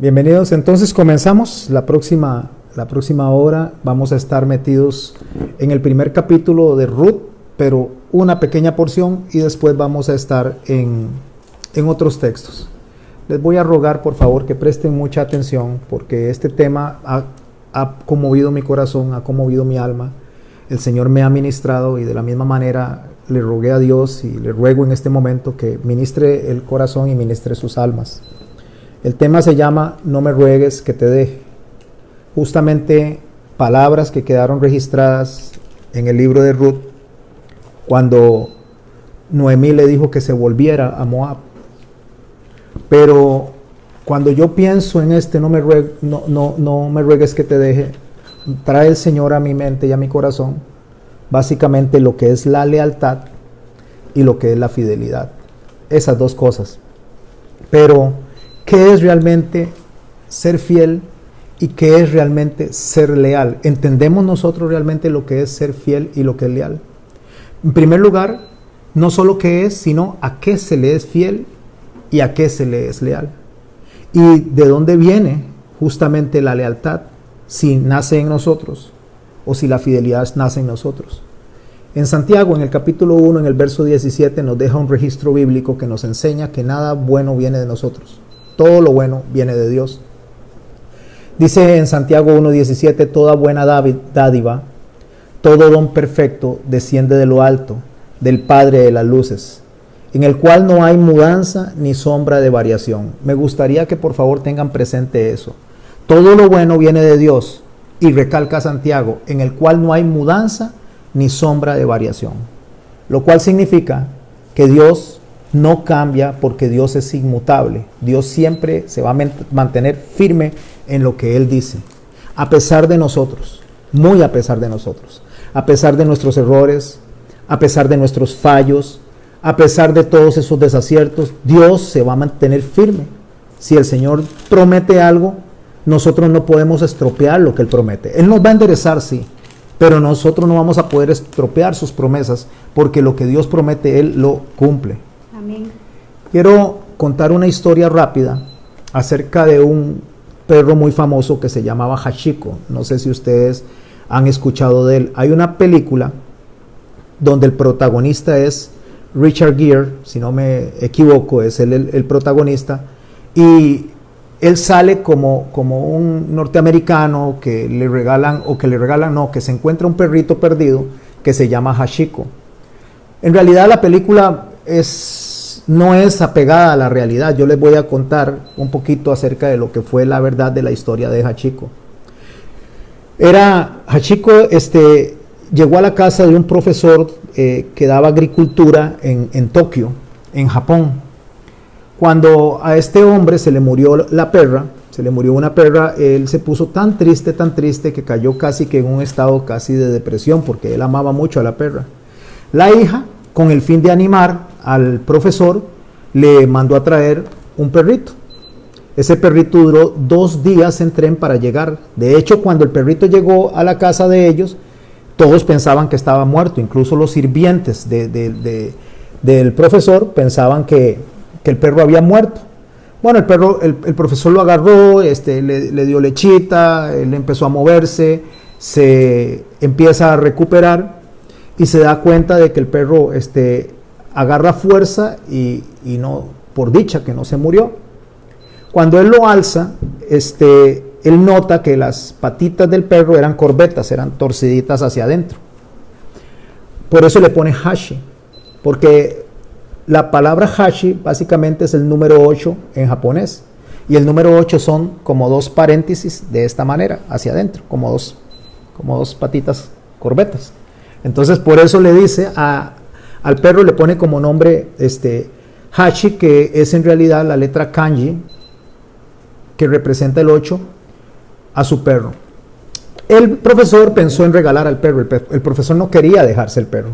Bienvenidos, entonces comenzamos la próxima hora. Vamos a estar metidos en el primer capítulo de Ruth, pero una pequeña porción, y después vamos a estar en otros textos. Les voy a rogar por favor que presten mucha atención, porque este tema ha conmovido mi corazón, ha conmovido mi alma. El Señor me ha ministrado, y de la misma manera le rogué a Dios y le ruego en este momento que ministre el corazón y ministre sus almas. El tema se llama No me ruegues que te deje. Justamente palabras que quedaron registradas en el libro de Ruth cuando Noemí le dijo que se volviera a Moab. Pero cuando yo pienso en no me ruegues que te deje, trae el Señor a mi mente y a mi corazón básicamente lo que es la lealtad y lo que es la fidelidad. Esas dos cosas. Pero ¿qué es realmente ser fiel y qué es realmente ser leal? ¿Entendemos nosotros realmente lo que es ser fiel y lo que es leal? En primer lugar, no solo qué es, sino a qué se le es fiel y a qué se le es leal. Y de dónde viene justamente la lealtad, si nace en nosotros o si la fidelidad nace en nosotros. En Santiago, en el capítulo 1, en el verso 17, nos deja un registro bíblico que nos enseña que nada bueno viene de nosotros. Todo lo bueno viene de Dios. Dice en Santiago 1:17, toda buena dádiva, todo don perfecto desciende de lo alto, del Padre de las luces, en el cual no hay mudanza ni sombra de variación. Me gustaría que por favor tengan presente eso. Todo lo bueno viene de Dios, y recalca Santiago, en el cual no hay mudanza ni sombra de variación. Lo cual significa que Dios no cambia, porque Dios es inmutable. Dios siempre se va a mantener firme en lo que Él dice, a pesar de nosotros, muy a pesar de nosotros, a pesar de nuestros errores, a pesar de nuestros fallos, a pesar de todos esos desaciertos. Dios se va a mantener firme. Si el Señor promete algo, nosotros no podemos estropear lo que Él promete. Él nos va a enderezar, sí, pero nosotros no vamos a poder estropear sus promesas, porque lo que Dios promete, Él lo cumple. Amén. Quiero contar una historia rápida acerca de un perro muy famoso que se llamaba Hachiko. No sé si ustedes han escuchado de él. Hay una película donde el protagonista es Richard Gere, si no me equivoco, es él el protagonista, y él sale como un norteamericano que se encuentra un perrito perdido que se llama Hachiko. En realidad la película no es apegada a la realidad. Yo les voy a contar un poquito acerca de lo que fue la verdad de la historia de Hachiko. Hachiko llegó a la casa de un profesor que daba agricultura en Tokio, en Japón. Cuando a este hombre se le murió una perra, él se puso tan triste que cayó casi que en un estado casi de depresión, porque él amaba mucho a la perra. La hija, con el fin de animar al profesor, le mandó a traer un perrito. Ese perrito duró 2 días en tren para llegar. De hecho, cuando el perrito llegó a la casa de ellos, todos pensaban que estaba muerto. Incluso los sirvientes del profesor pensaban que el perro había muerto. Bueno, el profesor lo agarró, le dio lechita, él empezó a moverse, se empieza a recuperar y se da cuenta de que el perro agarra fuerza y no, por dicha que no se murió. Cuando él lo alza, él nota que las patitas del perro eran corvetas, eran torciditas hacia adentro. Por eso le pone Hashi, porque la palabra Hashi básicamente es el número 8 en japonés, y el número 8 son como 2 paréntesis de esta manera, hacia adentro, como dos patitas corvetas. Entonces por eso le dice al perro, le pone como nombre Hashi, que es en realidad la letra kanji que representa el 8 a su perro. El profesor pensó en regalar al perro. El profesor no quería dejarse el perro,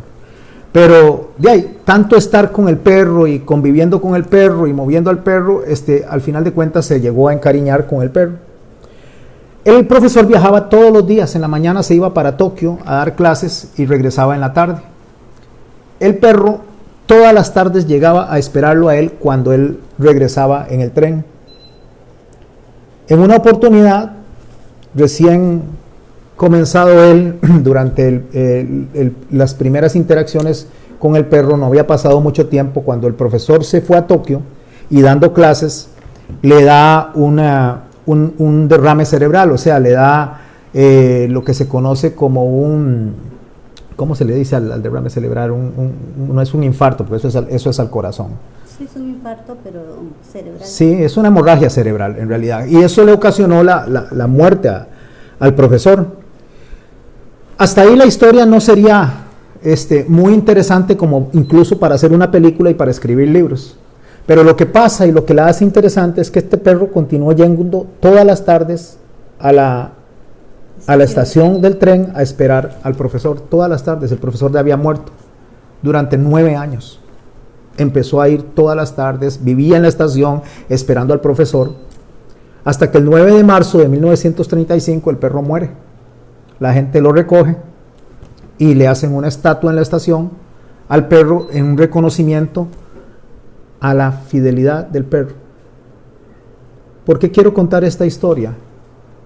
pero de ahí, tanto estar con el perro y conviviendo con el perro y moviendo al perro, al final de cuentas se llegó a encariñar con el perro. El profesor viajaba todos los días. En la mañana se iba para Tokio a dar clases y regresaba en la tarde. El perro todas las tardes llegaba a esperarlo a él cuando él regresaba en el tren. En una oportunidad, recién comenzado él, durante las primeras interacciones con el perro, no había pasado mucho tiempo, cuando el profesor se fue a Tokio y dando clases, le da un derrame cerebral, o sea, le da lo que se conoce como ¿cómo se le dice al derrame cerebral? No es un infarto, porque eso es al corazón. Sí, es un infarto, pero cerebral. Sí, es una hemorragia cerebral en realidad, y eso le ocasionó la muerte al profesor. Hasta ahí la historia no sería muy interesante como incluso para hacer una película y para escribir libros. Pero lo que pasa y lo que la hace interesante es que este perro continuó yendo todas las tardes a la estación del tren a esperar al profesor. Todas las tardes. El profesor ya había muerto durante 9 años. Empezó a ir todas las tardes, vivía en la estación esperando al profesor, hasta que el 9 de marzo de 1935 el perro muere. La gente lo recoge y le hacen una estatua en la estación al perro en un reconocimiento a la fidelidad del perro. ¿Por qué quiero contar esta historia?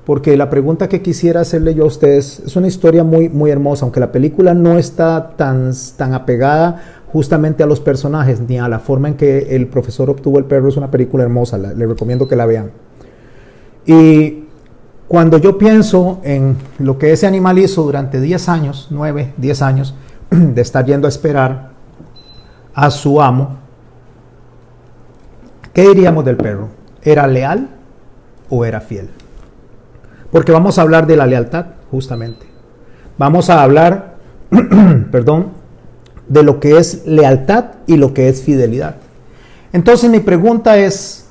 Porque la pregunta que quisiera hacerle yo a ustedes es una historia muy, muy hermosa, aunque la película no está tan apegada justamente a los personajes ni a la forma en que el profesor obtuvo el perro. Es una película hermosa, le recomiendo que la vean. Y cuando yo pienso en lo que ese animal hizo durante 10 años, 9, 10 años, de estar yendo a esperar a su amo, ¿qué diríamos del perro? ¿Era leal o era fiel? Porque vamos a hablar de la lealtad, justamente. Vamos a hablar, perdón, de lo que es lealtad y lo que es fidelidad. Entonces mi pregunta es,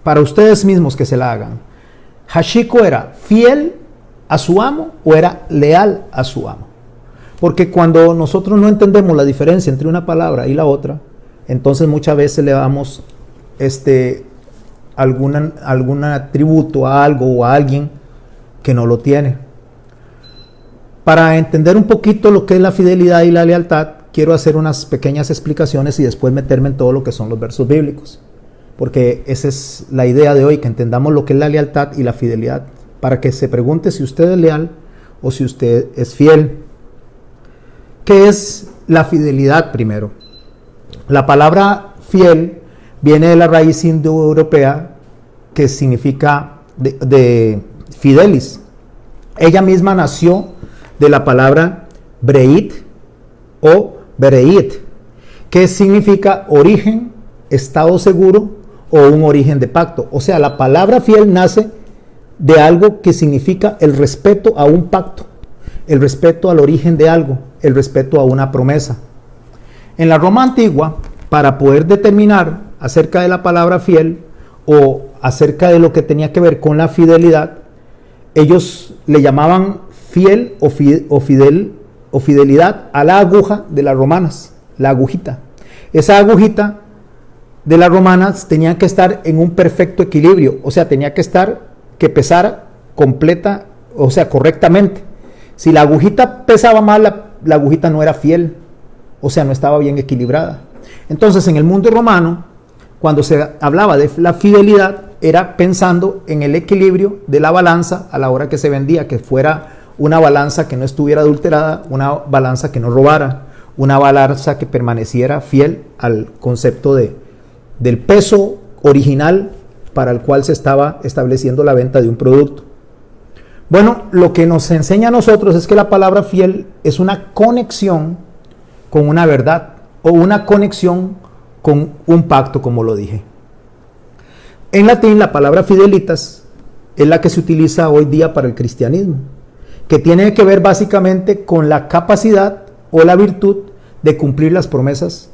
para ustedes mismos que se la hagan, ¿Hachiko era fiel a su amo o era leal a su amo? Porque cuando nosotros no entendemos la diferencia entre una palabra y la otra, entonces muchas veces le damos algún atributo a algo o a alguien que no lo tiene. Para entender un poquito lo que es la fidelidad y la lealtad, quiero hacer unas pequeñas explicaciones y después meterme en todo lo que son los versos bíblicos. Porque esa es la idea de hoy, que entendamos lo que es la lealtad y la fidelidad, para que se pregunte si usted es leal o si usted es fiel. ¿Qué es la fidelidad primero? La palabra fiel viene de la raíz indoeuropea que significa de fidelis. Ella misma nació de la palabra breit o bereit, que significa origen, estado seguro o un origen de pacto. O sea, la palabra fiel nace de algo que significa el respeto a un pacto, el respeto al origen de algo, el respeto a una promesa. En la Roma antigua, para poder determinar acerca de la palabra fiel o acerca de lo que tenía que ver con la fidelidad, ellos le llamaban fiel o fidelidad a la aguja de las romanas, la agujita. Esa agujita de las romanas tenía que estar en un perfecto equilibrio, o sea, tenía que pesar completa, o sea, correctamente. Si la agujita pesaba mal, la agujita no era fiel, o sea, no estaba bien equilibrada. Entonces, en el mundo romano, cuando se hablaba de la fidelidad, era pensando en el equilibrio de la balanza a la hora que se vendía, que fuera una balanza que no estuviera adulterada, una balanza que no robara, una balanza que permaneciera fiel al concepto del peso original para el cual se estaba estableciendo la venta de un producto. Bueno, lo que nos enseña a nosotros es que la palabra fiel es una conexión con una verdad o una conexión con un pacto, como lo dije. En latín, la palabra fidelitas es la que se utiliza hoy día para el cristianismo, que tiene que ver básicamente con la capacidad o la virtud de cumplir las promesas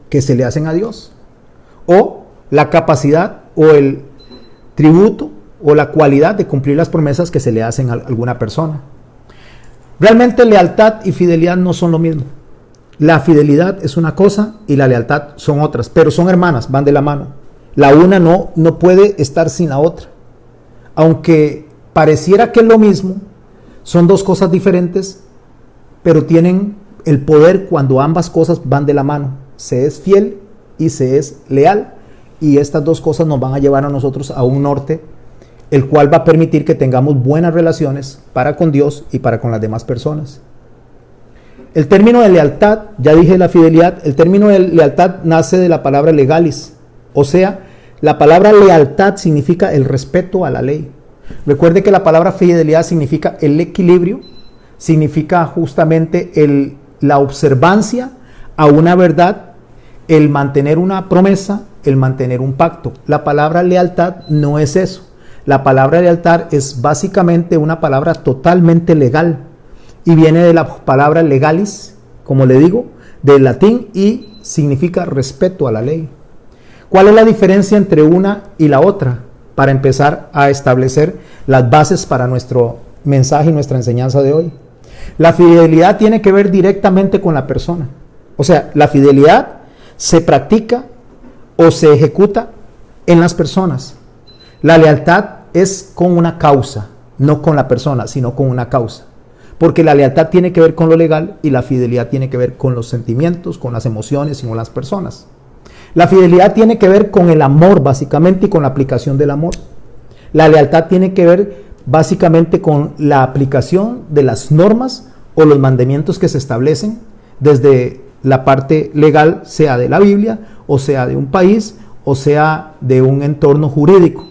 que se le hacen a Dios, o la capacidad o el tributo o la cualidad de cumplir las promesas que se le hacen a alguna persona. Realmente lealtad y fidelidad no son lo mismo. La fidelidad es una cosa y la lealtad son otras, pero son hermanas, van de la mano. La una no puede estar sin la otra. Aunque pareciera que es lo mismo, son dos cosas diferentes, pero tienen el poder cuando ambas cosas van de la mano. Se es fiel y se es leal, y estas dos cosas nos van a llevar a nosotros a un norte el cual va a permitir que tengamos buenas relaciones para con Dios y para con las demás personas. El término de lealtad, ya dije la fidelidad, el término de lealtad nace de la palabra legalis, o sea, la palabra lealtad significa el respeto a la ley. Recuerde que la palabra fidelidad significa el equilibrio, significa justamente la observancia a una verdad, el mantener una promesa, el mantener un pacto. La palabra lealtad no es eso. La palabra lealtad es básicamente una palabra totalmente legal y viene de la palabra legalis, como le digo, del latín, y significa respeto a la ley. ¿Cuál es la diferencia entre una y la otra? Para empezar a establecer las bases para nuestro mensaje y nuestra enseñanza de hoy. La fidelidad tiene que ver directamente con la persona. O sea, la fidelidad se practica o se ejecuta en las personas. La lealtad es con una causa, no con la persona, sino con una causa. Porque la lealtad tiene que ver con lo legal y la fidelidad tiene que ver con los sentimientos, con las emociones y con las personas. La fidelidad tiene que ver con el amor, básicamente, y con la aplicación del amor. La lealtad tiene que ver básicamente con la aplicación de las normas o los mandamientos que se establecen desde la parte legal, sea de la Biblia, o sea de un país, o sea de un entorno jurídico.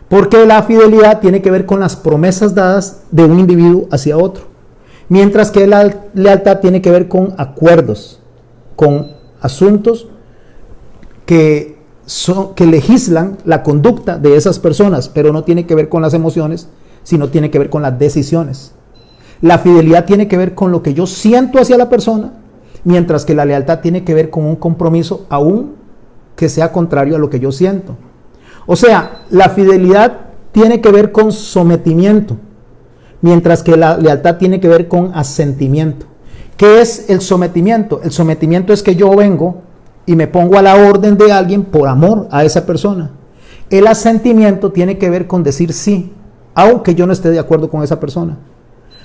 Porque la fidelidad tiene que ver con las promesas dadas de un individuo hacia otro. Mientras que la lealtad tiene que ver con acuerdos, con asuntos que legislan la conducta de esas personas, pero no tiene que ver con las emociones, sino tiene que ver con las decisiones. La fidelidad tiene que ver con lo que yo siento hacia la persona, mientras que la lealtad tiene que ver con un compromiso aún que sea contrario a lo que yo siento. O sea, la fidelidad tiene que ver con sometimiento, mientras que la lealtad tiene que ver con asentimiento. ¿Qué es el sometimiento? El sometimiento es que yo vengo y me pongo a la orden de alguien por amor a esa persona. El asentimiento tiene que ver con decir sí, aunque yo no esté de acuerdo con esa persona.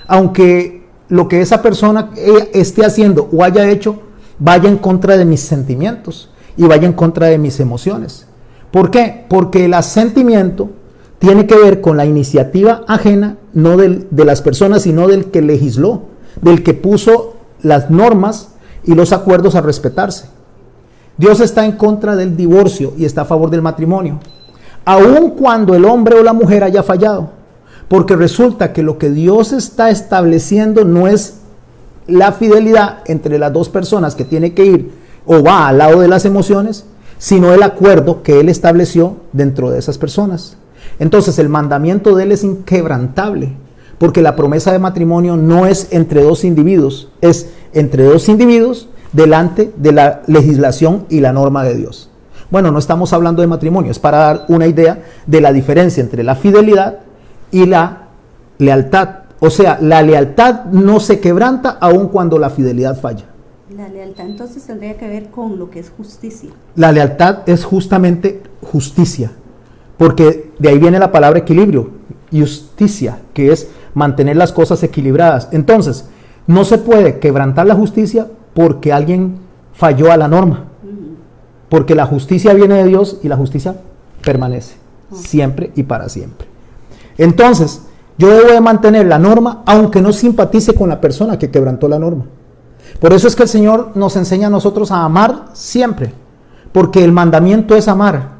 Aunque lo que esa persona esté haciendo o haya hecho vaya en contra de mis sentimientos y vaya en contra de mis emociones. ¿Por qué? Porque el asentimiento tiene que ver con la iniciativa ajena, no de las personas, sino del que legisló, del que puso las normas y los acuerdos a respetarse. Dios está en contra del divorcio y está a favor del matrimonio, aun cuando el hombre o la mujer haya fallado, porque resulta que lo que Dios está estableciendo no es la fidelidad entre las dos personas que tiene que ir o va al lado de las emociones, sino el acuerdo que Él estableció dentro de esas personas. Entonces el mandamiento de Él es inquebrantable, porque la promesa de matrimonio no es entre dos individuos, es entre dos individuos delante de la legislación y la norma de Dios. Bueno, no estamos hablando de matrimonio, es para dar una idea de la diferencia entre la fidelidad y la lealtad. O sea, la lealtad no se quebranta aun cuando la fidelidad falla. La lealtad entonces tendría que ver con lo que es justicia. La lealtad es justamente justicia, porque de ahí viene la palabra equilibrio, justicia, que es mantener las cosas equilibradas. Entonces, no se puede quebrantar la justicia porque alguien falló a la norma, porque la justicia viene de Dios y la justicia permanece siempre y para siempre. Entonces, yo debo de mantener la norma aunque no simpatice con la persona que quebrantó la norma. Por eso es que el Señor nos enseña a nosotros a amar siempre, porque el mandamiento es amar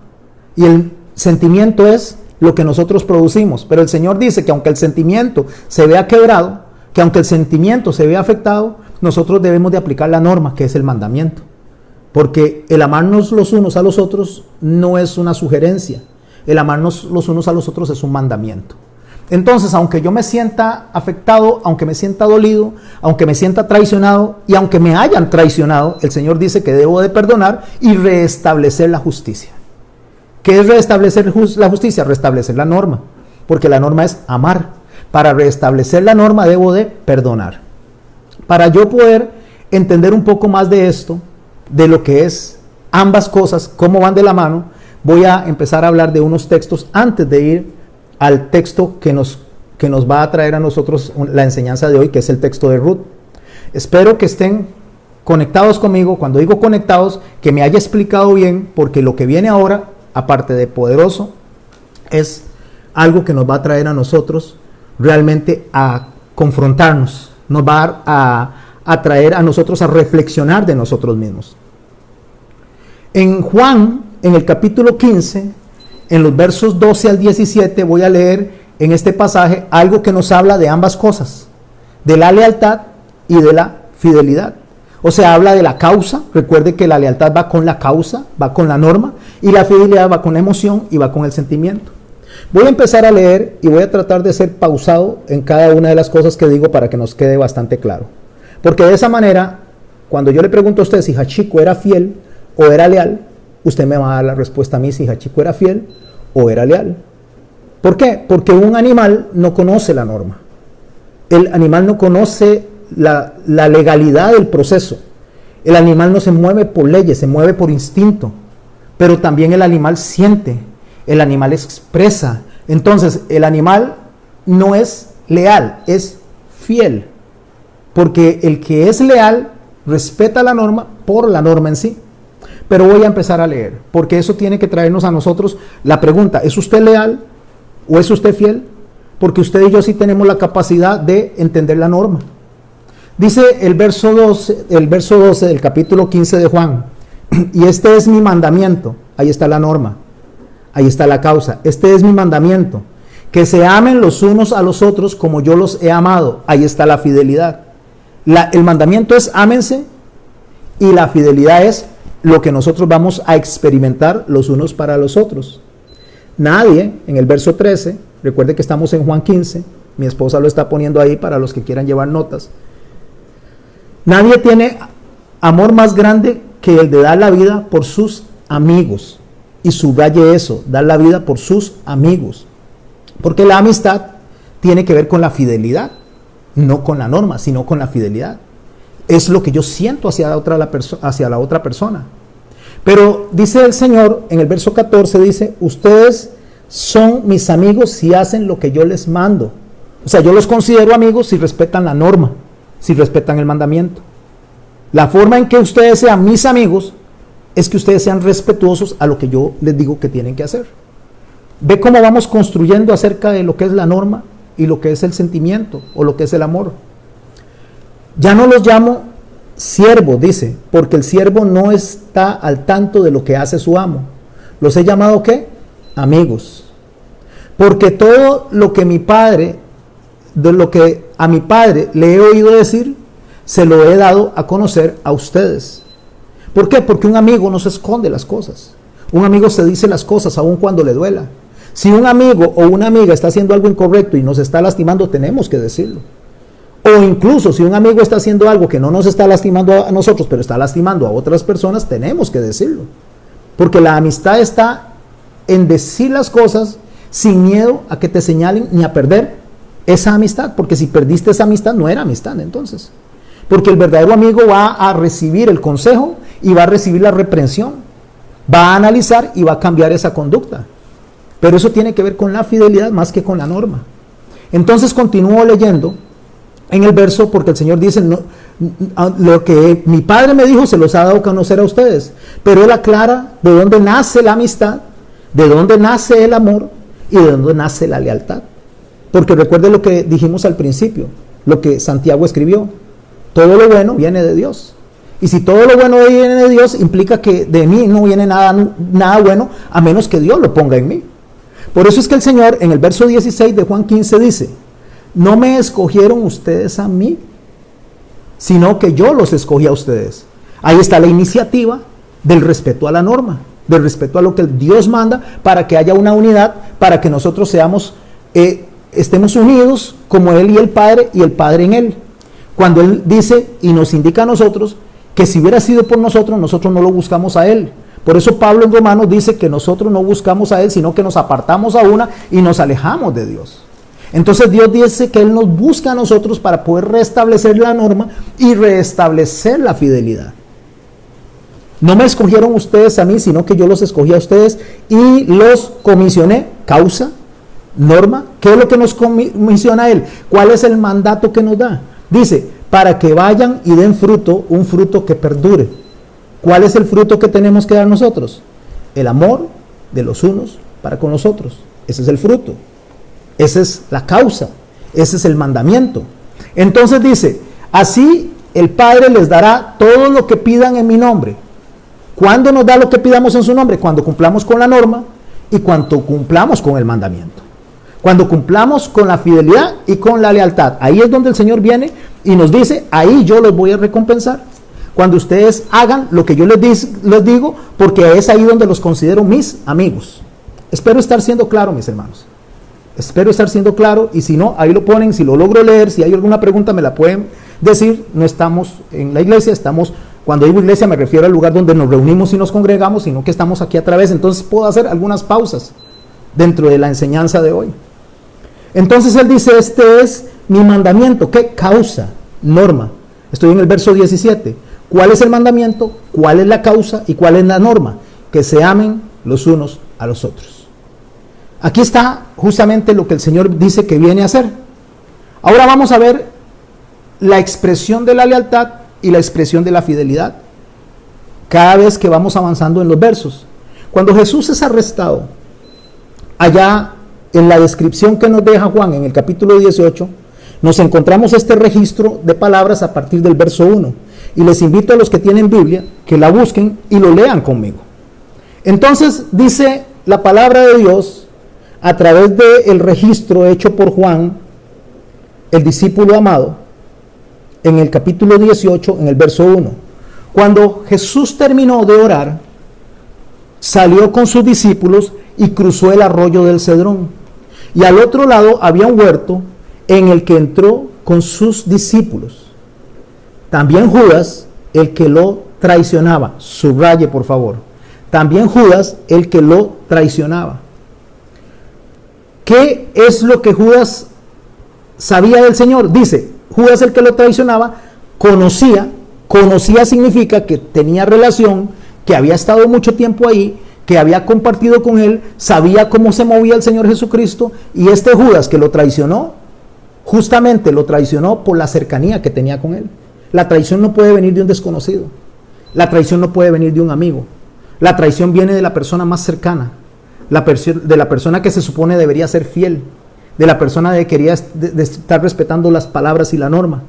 y el sentimiento es lo que nosotros producimos. Pero el Señor dice que aunque el sentimiento se vea quebrado, que aunque el sentimiento se vea afectado, nosotros debemos de aplicar la norma, que es el mandamiento. Porque el amarnos los unos a los otros no es una sugerencia, el amarnos los unos a los otros es un mandamiento. Entonces, aunque yo me sienta afectado, aunque me sienta dolido, aunque me sienta traicionado y aunque me hayan traicionado, el Señor dice que debo de perdonar y restablecer la justicia. ¿Qué es restablecer la justicia? Restablecer la norma, porque la norma es amar. Para restablecer la norma debo de perdonar. Para yo poder entender un poco más de esto, de lo que es ambas cosas, cómo van de la mano, voy a empezar a hablar de unos textos antes de ir al texto que nos va a traer a nosotros la enseñanza de hoy, que es el texto de Ruth. Espero que estén conectados conmigo. Cuando digo conectados, que me haya explicado bien, porque lo que viene ahora, aparte de poderoso, es algo que nos va a traer a nosotros realmente a confrontarnos, nos va a traer a nosotros a reflexionar de nosotros mismos. En Juan, en el capítulo 15, en los versos 12 al 17, voy a leer en este pasaje algo que nos habla de ambas cosas, de la lealtad y de la fidelidad. O sea, habla de la causa. Recuerde que la lealtad va con la causa, va con la norma, y la fidelidad va con la emoción y va con el sentimiento. Voy a empezar a leer y voy a tratar de ser pausado en cada una de las cosas que digo para que nos quede bastante claro. Porque de esa manera, cuando yo le pregunto a usted si Hachiko era fiel o era leal, usted me va a dar la respuesta a mí si Hachiko era fiel o era leal. ¿Por qué? Porque un animal no conoce la norma. El animal no conoce la legalidad del proceso. El animal no se mueve por leyes, se mueve por instinto. Pero también el animal siente, el animal expresa. Entonces, el animal no es leal, es fiel. Porque el que es leal respeta la norma por la norma en sí. Pero voy a empezar a leer, porque eso tiene que traernos a nosotros la pregunta: ¿es usted leal o es usted fiel? Porque usted y yo sí tenemos la capacidad de entender la norma. Dice el verso 12 del capítulo 15 de Juan: y este es mi mandamiento. Ahí está la norma, ahí está la causa. Este es mi mandamiento, que se amen los unos a los otros como yo los he amado. Ahí está la fidelidad. El mandamiento es ámense, y la fidelidad es lo que nosotros vamos a experimentar los unos para los otros. Nadie, en el verso 13, recuerde que estamos en Juan 15, mi esposa lo está poniendo ahí para los que quieran llevar notas. Nadie tiene amor más grande que el de dar la vida por sus amigos. Y subraye eso, dar la vida por sus amigos. Porque la amistad tiene que ver con la fidelidad, no con la norma, sino con la fidelidad. Es lo que yo siento hacia la otra persona. Pero dice el Señor, en el verso 14, dice: ustedes son mis amigos si hacen lo que yo les mando. O sea, yo los considero amigos si respetan la norma, si respetan el mandamiento. La forma en que ustedes sean mis amigos es que ustedes sean respetuosos a lo que yo les digo que tienen que hacer. Ve cómo vamos construyendo acerca de lo que es la norma y lo que es el sentimiento o lo que es el amor. Ya no los llamo siervos, dice, porque el siervo no está al tanto de lo que hace su amo. Los he llamado, ¿qué? Amigos. Porque todo lo que a mi padre le he oído decir, se lo he dado a conocer a ustedes. ¿Por qué? Porque un amigo no se esconde las cosas. Un amigo se dice las cosas aun cuando le duela. Si un amigo o una amiga está haciendo algo incorrecto y nos está lastimando, tenemos que decirlo. O incluso si un amigo está haciendo algo que no nos está lastimando a nosotros, pero está lastimando a otras personas, tenemos que decirlo. Porque la amistad está en decir las cosas sin miedo a que te señalen ni a perder esa amistad. Porque si perdiste esa amistad, no era amistad entonces. Porque el verdadero amigo va a recibir el consejo y va a recibir la reprensión. Va a analizar y va a cambiar esa conducta. Pero eso tiene que ver con la fidelidad más que con la norma. Entonces continúo leyendo en el verso, porque el Señor dice: no, lo que mi Padre me dijo se los ha dado a conocer a ustedes. Pero Él aclara de dónde nace la amistad, de dónde nace el amor y de dónde nace la lealtad. Porque recuerde lo que dijimos al principio, lo que Santiago escribió: todo lo bueno viene de Dios. Y si todo lo bueno viene de Dios, implica que de mí no viene nada bueno, a menos que Dios lo ponga en mí. Por eso es que el Señor en el verso 16 de Juan 15 dice: no me escogieron ustedes a mí, sino que yo los escogí a ustedes. Ahí está la iniciativa del respeto a la norma, del respeto a lo que Dios manda, para que haya una unidad, para que nosotros estemos unidos como Él y el Padre en Él. Cuando Él dice y nos indica a nosotros que si hubiera sido por nosotros, nosotros no lo buscamos a Él. Por eso Pablo en Romanos dice que nosotros no buscamos a Él, sino que nos apartamos a una y nos alejamos de Dios. Entonces Dios dice que Él nos busca a nosotros para poder restablecer la norma y restablecer la fidelidad. No me escogieron ustedes a mí, sino que yo los escogí a ustedes y los comisioné. Causa, norma. ¿Qué es lo que nos comisiona Él? ¿Cuál es el mandato que nos da? Dice: para que vayan y den fruto, un fruto que perdure. ¿Cuál es el fruto que tenemos que dar nosotros? El amor de los unos para con los otros. Ese es el fruto. Esa es la causa, ese es el mandamiento. Entonces dice, así el Padre les dará todo lo que pidan en mi nombre. ¿Cuándo nos da lo que pidamos en su nombre? Cuando cumplamos con la norma y cuando cumplamos con el mandamiento. Cuando cumplamos con la fidelidad y con la lealtad. Ahí es donde el Señor viene y nos dice, ahí yo los voy a recompensar. Cuando ustedes hagan lo que yo les digo, porque es ahí donde los considero mis amigos. Espero estar siendo claro, mis hermanos. Espero estar siendo claro, y si no, ahí lo ponen, si lo logro leer, si hay alguna pregunta me la pueden decir. No estamos en la iglesia, cuando digo iglesia me refiero al lugar donde nos reunimos y nos congregamos, sino que estamos aquí a través, entonces puedo hacer algunas pausas dentro de la enseñanza de hoy. Entonces él dice, este es mi mandamiento. ¿Qué? Causa, norma. Estoy en el verso 17. ¿Cuál es el mandamiento? ¿Cuál es la causa? ¿Y cuál es la norma? Que se amen los unos a los otros. Aquí está justamente lo que el Señor dice que viene a hacer. Ahora vamos a ver la expresión de la lealtad y la expresión de la fidelidad cada vez que vamos avanzando en los versos. Cuando Jesús es arrestado, allá en la descripción que nos deja Juan en el capítulo 18, nos encontramos este registro de palabras a partir del verso 1. Y les invito a los que tienen Biblia que la busquen y lo lean conmigo. Entonces dice la palabra de Dios a través del registro hecho por Juan, el discípulo amado, en el capítulo 18, en el verso 1. Cuando Jesús terminó de orar, salió con sus discípulos y cruzó el arroyo del Cedrón. Y al otro lado había un huerto en el que entró con sus discípulos. También Judas, el que lo traicionaba. Subraye, por favor. También Judas, el que lo traicionaba. ¿Qué es lo que Judas sabía del Señor? Dice, Judas, el que lo traicionaba, conocía significa que tenía relación, que había estado mucho tiempo ahí, que había compartido con él, sabía cómo se movía el Señor Jesucristo, y este Judas que lo traicionó, justamente lo traicionó por la cercanía que tenía con él. La traición no puede venir de un desconocido, la traición no puede venir de un amigo, la traición viene de la persona más cercana, de la persona que se supone debería ser fiel, de la persona que quería de estar respetando las palabras y la norma.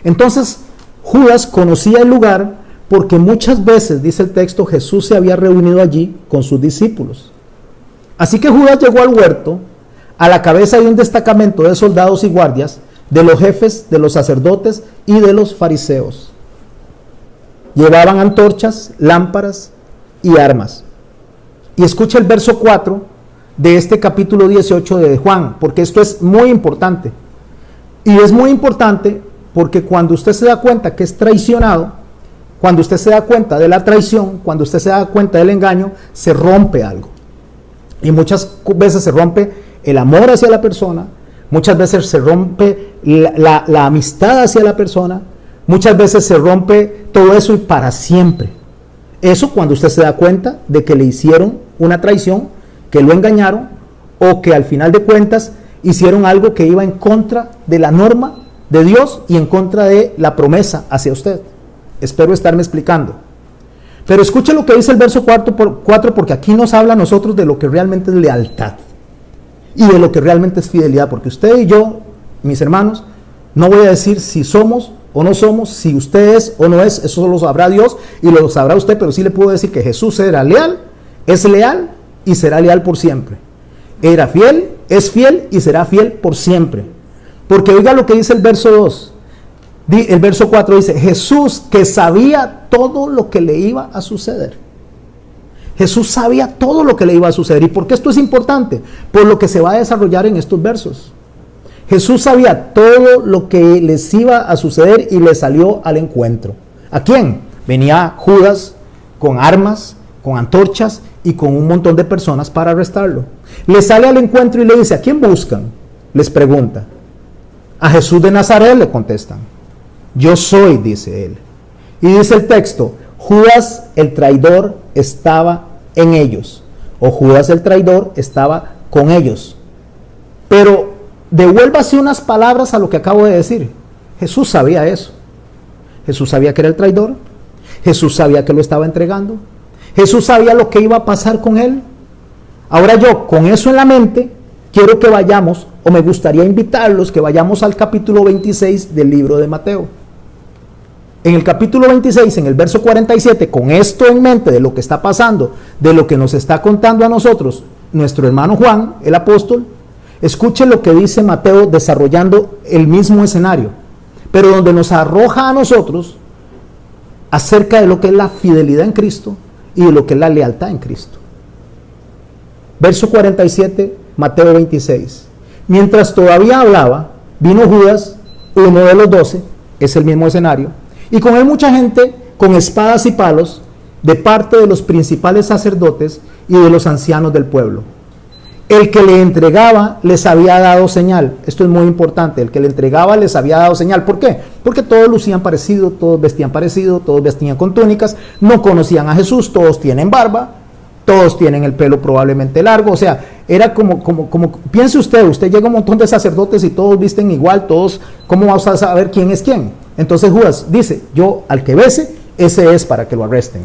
Entonces Judas conocía el lugar porque muchas veces, dice el texto, Jesús se había reunido allí con sus discípulos. Así que Judas llegó al huerto a la cabeza de un destacamento de soldados y guardias, de los jefes, de los sacerdotes y de los fariseos. Llevaban antorchas, lámparas y armas. Y escucha el verso 4 de este capítulo 18 de Juan, porque esto es muy importante. Y es muy importante porque cuando usted se da cuenta que es traicionado, cuando usted se da cuenta de la traición, cuando usted se da cuenta del engaño, se rompe algo. Y muchas veces se rompe el amor hacia la persona, muchas veces se rompe la amistad hacia la persona, muchas veces se rompe todo eso y para siempre. Eso cuando usted se da cuenta de que le hicieron una traición, que lo engañaron o que al final de cuentas hicieron algo que iba en contra de la norma de Dios y en contra de la promesa hacia usted. Espero estarme explicando. Pero escuche lo que dice el verso 4 porque aquí nos habla a nosotros de lo que realmente es lealtad y de lo que realmente es fidelidad, porque usted y yo, mis hermanos, no voy a decir si somos o no somos, si usted es o no es, eso lo sabrá Dios y lo sabrá usted, pero sí le puedo decir que Jesús era leal, es leal y será leal por siempre. Era fiel, es fiel y será fiel por siempre. Porque oiga lo que dice el verso 2. El verso 4 dice, Jesús que sabía todo lo que le iba a suceder. Jesús sabía todo lo que le iba a suceder. ¿Y por qué esto es importante? Por lo que se va a desarrollar en estos versos. Jesús sabía todo lo que les iba a suceder y le salió al encuentro. ¿A quién? Venía Judas con armas, con antorchas y con un montón de personas para arrestarlo. Le sale al encuentro y le dice, ¿a quién buscan? Les pregunta. A Jesús de Nazaret, le contestan. Yo soy, dice él. Y dice el texto, Judas el traidor estaba en ellos. O Judas el traidor estaba con ellos. Pero devuélvase unas palabras a lo que acabo de decir. Jesús sabía eso. Jesús sabía que era el traidor. Jesús sabía que lo estaba entregando. Jesús sabía lo que iba a pasar con él. Ahora yo, con eso en la mente, quiero que vayamos o me gustaría invitarlos que vayamos al capítulo 26 del libro de Mateo. En el capítulo 26, en el verso 47, con esto en mente de lo que está pasando, de lo que nos está contando a nosotros nuestro hermano Juan, el apóstol, escuchen lo que dice Mateo desarrollando el mismo escenario, pero donde nos arroja a nosotros acerca de lo que es la fidelidad en Cristo y de lo que es la lealtad en Cristo. Verso 47, Mateo 26. Mientras todavía hablaba, vino Judas, uno de los 12, es el mismo escenario, y con él mucha gente con espadas y palos de parte de los principales sacerdotes y de los ancianos del pueblo. El que le entregaba les había dado señal. Esto es muy importante. El que le entregaba les había dado señal. ¿Por qué? Porque todos lucían parecido, todos vestían parecido, todos vestían con túnicas, no conocían a Jesús, todos tienen barba, todos tienen el pelo probablemente largo. O sea, era como piense usted llega a un montón de sacerdotes y todos visten igual, todos, ¿cómo vamos a saber quién es quién? Entonces Judas dice, yo al que bese, ese es para que lo arresten.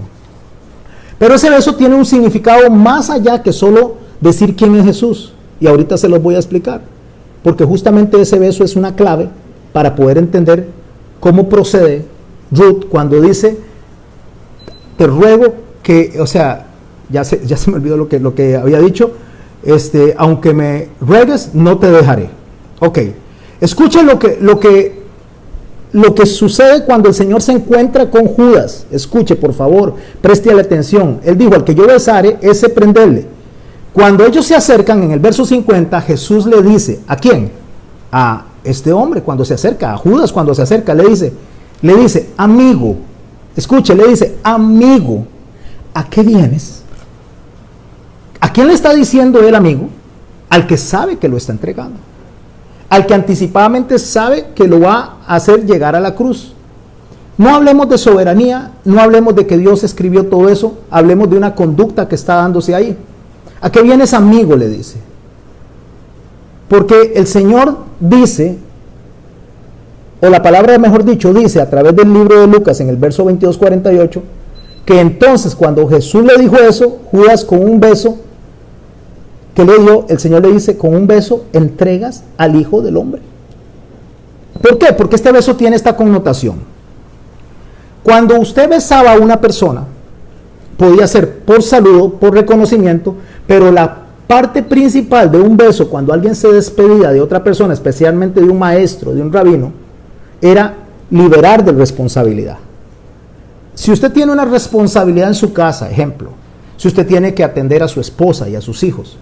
Pero ese beso tiene un significado más allá que solo decir quién es Jesús. Y ahorita se los voy a explicar. Porque justamente ese beso es una clave para poder entender cómo procede Ruth cuando dice, te ruego que, o sea, ya se me olvidó lo que había dicho, aunque me ruegues, no te dejaré. Ok, escuchen lo que sucede cuando el Señor se encuentra con Judas. Escuche, por favor, preste la atención. Él dijo, al que yo besare, ese prenderle. Cuando ellos se acercan, en el verso 50, Jesús le dice, ¿a quién? A este hombre cuando se acerca, a Judas cuando se acerca, le dice, amigo, escuche, le dice, amigo, ¿a qué vienes? ¿A quién le está diciendo el amigo? Al que sabe que lo está entregando. Al que anticipadamente sabe que lo va a hacer llegar a la cruz. No hablemos de soberanía, no hablemos de que Dios escribió todo eso, hablemos de una conducta que está dándose ahí. ¿A qué vienes, amigo?, le dice. Porque el Señor dice, o la palabra mejor dicho, dice a través del libro de Lucas en el verso 22-48, que entonces cuando Jesús le dijo eso, Judas con un beso, que le dio, el Señor le dice, con un beso entregas al Hijo del Hombre. ¿Por qué? Porque este beso tiene esta connotación. Cuando usted besaba a una persona, podía ser por saludo, por reconocimiento, pero la parte principal de un beso, cuando alguien se despedía de otra persona, especialmente de un maestro, de un rabino, era liberar de responsabilidad. Si usted tiene una responsabilidad en su casa, ejemplo, si usted tiene que atender a su esposa y a sus hijos,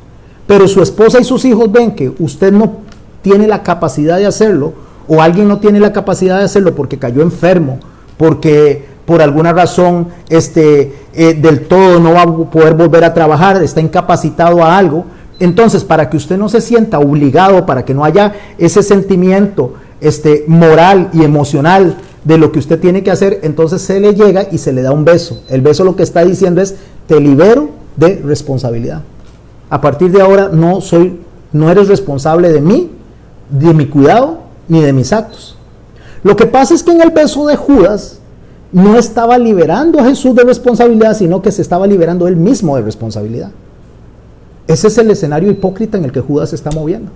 pero su esposa y sus hijos ven que usted no tiene la capacidad de hacerlo, o alguien no tiene la capacidad de hacerlo porque cayó enfermo, porque por alguna razón del todo no va a poder volver a trabajar, está incapacitado a algo, entonces para que usted no se sienta obligado, para que no haya ese sentimiento moral y emocional de lo que usted tiene que hacer, entonces se le llega y se le da un beso. El beso lo que está diciendo es, te libero de responsabilidad. A partir de ahora no eres responsable de mí, de mi cuidado, ni de mis actos. Lo que pasa es que en el beso de Judas no estaba liberando a Jesús de responsabilidad, sino que se estaba liberando él mismo de responsabilidad. Ese es el escenario hipócrita en el que Judas se está moviendo.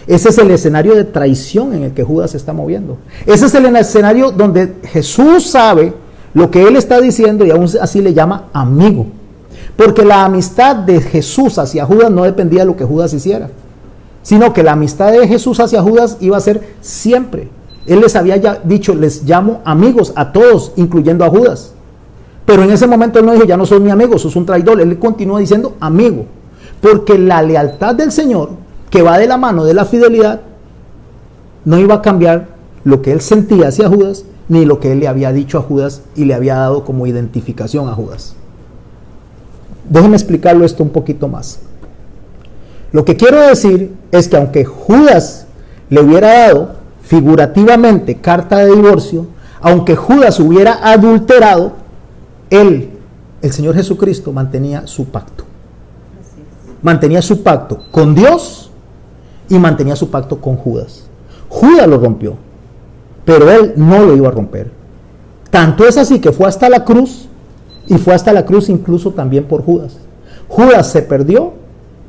Ese es el escenario de traición en el que Judas se está moviendo. Ese es el escenario donde Jesús sabe lo que él está diciendo y aún así le llama amigo. Porque la amistad de Jesús hacia Judas no dependía de lo que Judas hiciera, sino que la amistad de Jesús hacia Judas iba a ser siempre. Él les había ya dicho, les llamo amigos a todos, incluyendo a Judas. Pero en ese momento él no dijo, ya no sos mi amigo, sos un traidor. Él continúa diciendo amigo. Porque la lealtad del Señor, que va de la mano de la fidelidad, no iba a cambiar lo que él sentía hacia Judas, ni lo que él le había dicho a Judas y le había dado como identificación a Judas. Déjenme explicarlo esto un poquito más. Lo que quiero decir es que aunque Judas le hubiera dado figurativamente carta de divorcio, aunque Judas hubiera adulterado, el Señor Jesucristo mantenía su pacto. Mantenía su pacto con Dios y mantenía su pacto con Judas. Judas lo rompió, pero él no lo iba a romper. Tanto es así que fue hasta la cruz, y fue hasta la cruz incluso también por Judas. Judas se perdió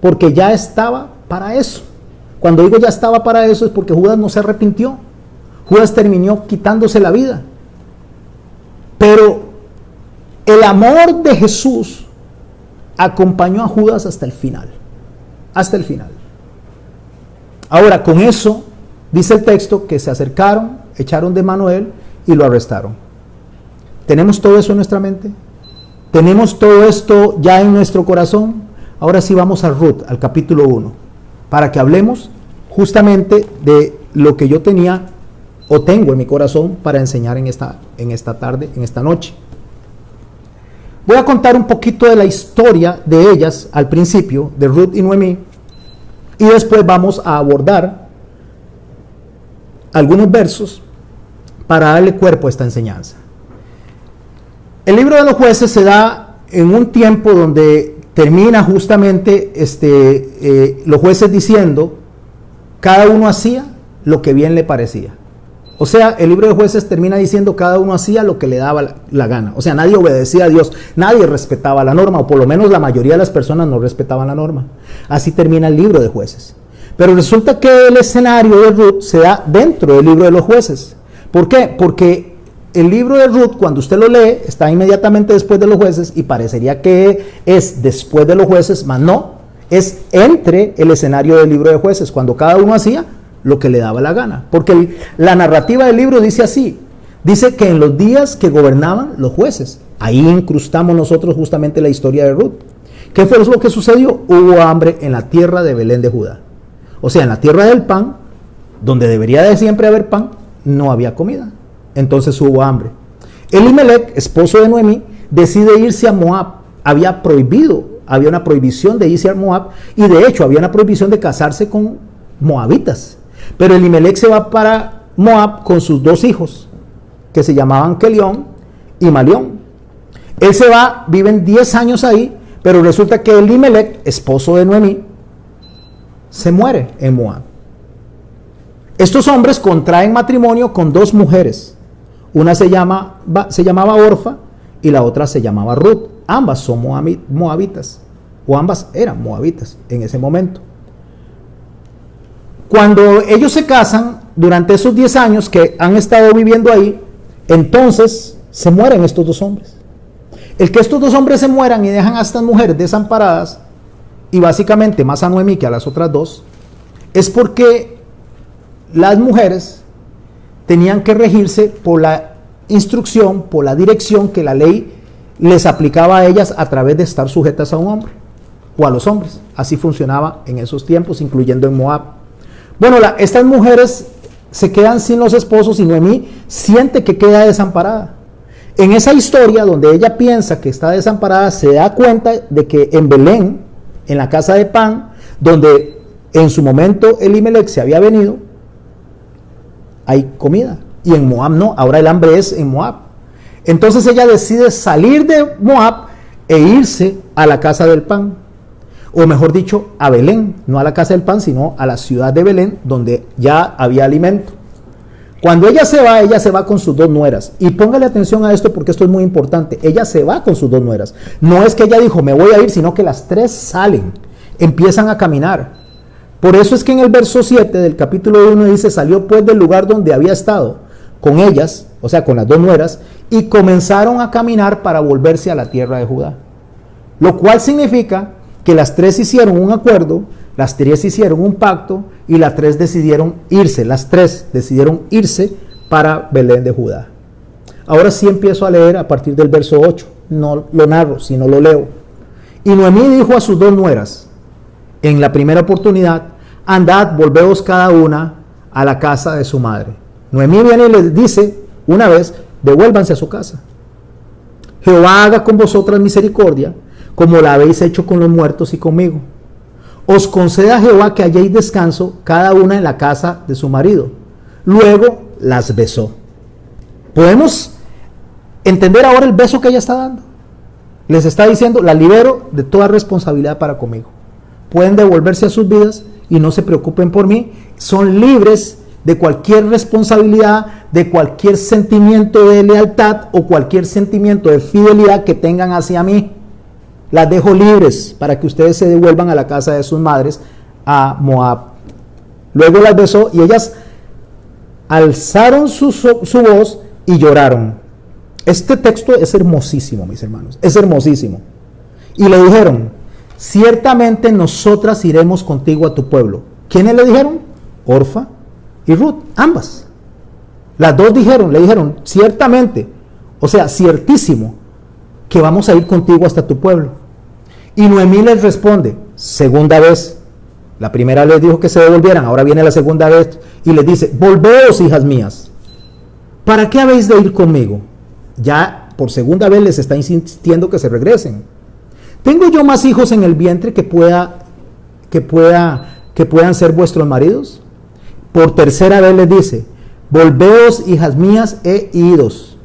porque ya estaba para eso. Cuando digo ya estaba para eso es porque Judas no se arrepintió. Judas terminó quitándose la vida. Pero el amor de Jesús acompañó a Judas hasta el final. Hasta el final. Ahora, con eso, dice el texto que se acercaron, echaron de mano a él y lo arrestaron. ¿Tenemos todo eso en nuestra mente? ¿Tenemos todo esto ya en nuestro corazón? Ahora sí vamos a Ruth, al capítulo 1, para que hablemos justamente de lo que yo tenía o tengo en mi corazón para enseñar en esta tarde, en esta noche. Voy a contar un poquito de la historia de ellas al principio, de Ruth y Noemí, y después vamos a abordar algunos versos para darle cuerpo a esta enseñanza. El libro de los jueces se da en un tiempo donde termina justamente los jueces diciendo, cada uno hacía lo que bien le parecía. O sea, el libro de jueces termina diciendo cada uno hacía lo que le daba la gana. O sea, nadie obedecía a Dios, nadie respetaba la norma, o por lo menos la mayoría de las personas no respetaban la norma. Así termina el libro de jueces. Pero resulta que el escenario de Ruth se da dentro del libro de los jueces. ¿Por qué? Porque el libro de Ruth, cuando usted lo lee, está inmediatamente después de los jueces y parecería que es después de los jueces, mas no, es entre el escenario del libro de jueces, cuando cada uno hacía lo que le daba la gana. Porque la narrativa del libro dice así, dice que en los días que gobernaban los jueces, ahí incrustamos nosotros justamente la historia de Ruth. ¿Qué fue lo que sucedió? Hubo hambre en la tierra de Belén de Judá. O sea, en la tierra del pan, donde debería de siempre haber pan, no había comida. Entonces hubo hambre. Elimelech, esposo de Noemí, decide irse a Moab. Había una prohibición de irse a Moab, y de hecho había una prohibición de casarse con moabitas. Pero Elimelech se va para Moab con sus dos hijos, que se llamaban Kelión y Malión. Él se va, viven 10 años ahí, pero resulta que Elimelech, esposo de Noemí, se muere en Moab. Estos hombres contraen matrimonio con dos mujeres. Una se llamaba Orfa y la otra se llamaba Ruth. Ambas son moabitas, o ambas eran moabitas en ese momento. Cuando ellos se casan, durante esos 10 años que han estado viviendo ahí, entonces se mueren estos dos hombres. El que estos dos hombres se mueran y dejan a estas mujeres desamparadas, y básicamente más a Noemí que a las otras dos, es porque las mujeres tenían que regirse por la instrucción, por la dirección que la ley les aplicaba a ellas a través de estar sujetas a un hombre o a los hombres. Así funcionaba en esos tiempos, incluyendo en Moab. Bueno, estas mujeres se quedan sin los esposos y Noemí siente que queda desamparada. En esa historia donde ella piensa que está desamparada, se da cuenta de que en Belén, en la casa de pan, donde en su momento Elimelech se había venido, hay comida. Y en Moab no, ahora el hambre es en Moab. Entonces ella decide salir de Moab e irse a la casa del pan. O mejor dicho, a Belén, no a la casa del pan, sino a la ciudad de Belén, donde ya había alimento. Cuando ella se va con sus dos nueras. Y póngale atención a esto porque esto es muy importante. Ella se va con sus dos nueras. No es que ella dijo, me voy a ir, sino que las tres salen, empiezan a caminar. Por eso es que en el verso 7 del capítulo 1 dice, salió pues del lugar donde había estado con ellas, o sea, con las dos nueras, y comenzaron a caminar para volverse a la tierra de Judá. Lo cual significa que las tres hicieron un acuerdo, las tres hicieron un pacto y las tres decidieron irse para Belén de Judá. Ahora sí empiezo a leer a partir del verso 8, no lo narro, sino lo leo. Y Noemí dijo a sus dos nueras, en la primera oportunidad, andad, volveos cada una a la casa de su madre. Noemí viene y les dice una vez, devuélvanse a su casa. Jehová haga con vosotras misericordia, como la habéis hecho con los muertos y conmigo. Os conceda Jehová que halléis descanso cada una en la casa de su marido. Luego las besó. ¿Podemos entender ahora el beso que ella está dando? Les está diciendo, la libero de toda responsabilidad para conmigo. Pueden devolverse a sus vidas y no se preocupen por mí. Son libres de cualquier responsabilidad, de cualquier sentimiento de lealtad o cualquier sentimiento de fidelidad que tengan hacia mí. Las dejo libres para que ustedes se devuelvan a la casa de sus madres, a Moab. luego las besó y ellas alzaron su voz y lloraron. Este texto es hermosísimo, mis hermanos, es hermosísimo. Y le dijeron, ciertamente nosotras iremos contigo a tu pueblo. ¿Quiénes le dijeron? Orfa y Ruth, ambas. Las dos le dijeron, ciertamente, o sea, ciertísimo, que vamos a ir contigo hasta tu pueblo. Y Noemí les responde, segunda vez. La primera les dijo que se devolvieran, ahora viene la segunda vez y les dice, volveos, hijas mías. ¿Para qué habéis de ir conmigo? Ya por segunda vez les está insistiendo que se regresen. ¿Tengo yo más hijos en el vientre que puedan ser vuestros maridos? Por tercera vez les dice, volveos, hijas mías, e idos,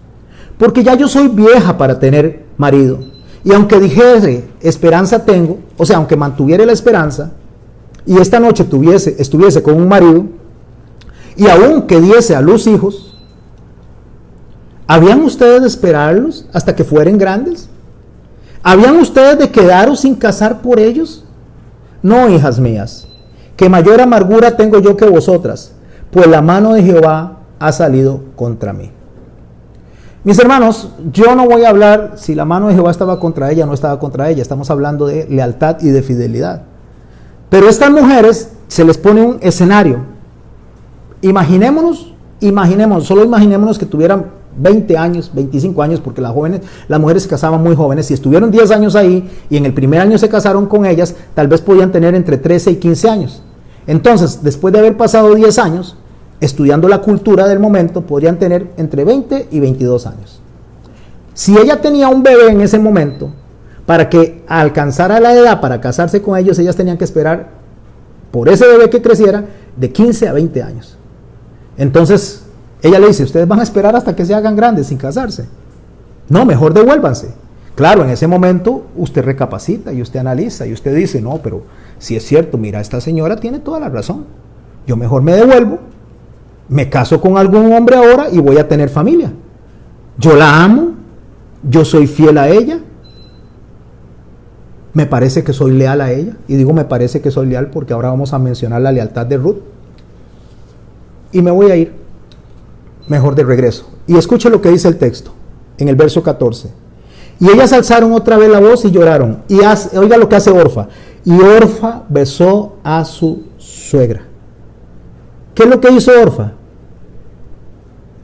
porque ya yo soy vieja para tener marido. Y aunque dijere, esperanza tengo, o sea, aunque mantuviere la esperanza, y esta noche estuviese con un marido, y aun que diese a luz hijos, ¿habían ustedes de esperarlos hasta que fueren grandes? ¿Habían ustedes de quedaros sin casar por ellos? No, hijas mías, que mayor amargura tengo yo que vosotras, pues la mano de Jehová ha salido contra mí. Mis hermanos, yo no voy a hablar si la mano de Jehová estaba contra ella o no estaba contra ella, estamos hablando de lealtad y de fidelidad. Pero a estas mujeres se les pone un escenario. Imaginémonos, solo imaginémonos que tuvieran 20 años, 25 años, porque las mujeres se casaban muy jóvenes. Si estuvieron 10 años ahí y en el primer año se casaron con ellas, tal vez podían tener entre 13 y 15 años. Entonces, después de haber pasado 10 años, estudiando la cultura del momento, podrían tener entre 20 y 22 años. Si ella tenía un bebé en ese momento, para que alcanzara la edad para casarse con ellos, ellas tenían que esperar por ese bebé que creciera de 15 a 20 años. Entonces, ella le dice, ustedes van a esperar hasta que se hagan grandes sin casarse. No, mejor devuélvanse. Claro, en ese momento usted recapacita y usted analiza y usted dice, no, pero si es cierto, mira, esta señora tiene toda la razón. Yo mejor me devuelvo, me caso con algún hombre ahora y voy a tener familia. Yo la amo, yo soy fiel a ella, me parece que soy leal a ella. Y digo me parece que soy leal porque ahora vamos a mencionar la lealtad de Ruth. Y me voy a ir mejor de regreso. Y escuche lo que dice el texto en el verso 14. Y ellas alzaron otra vez la voz y lloraron. Y oiga lo que hace Orfa. Y Orfa besó a su suegra. ¿Qué es lo que hizo Orfa?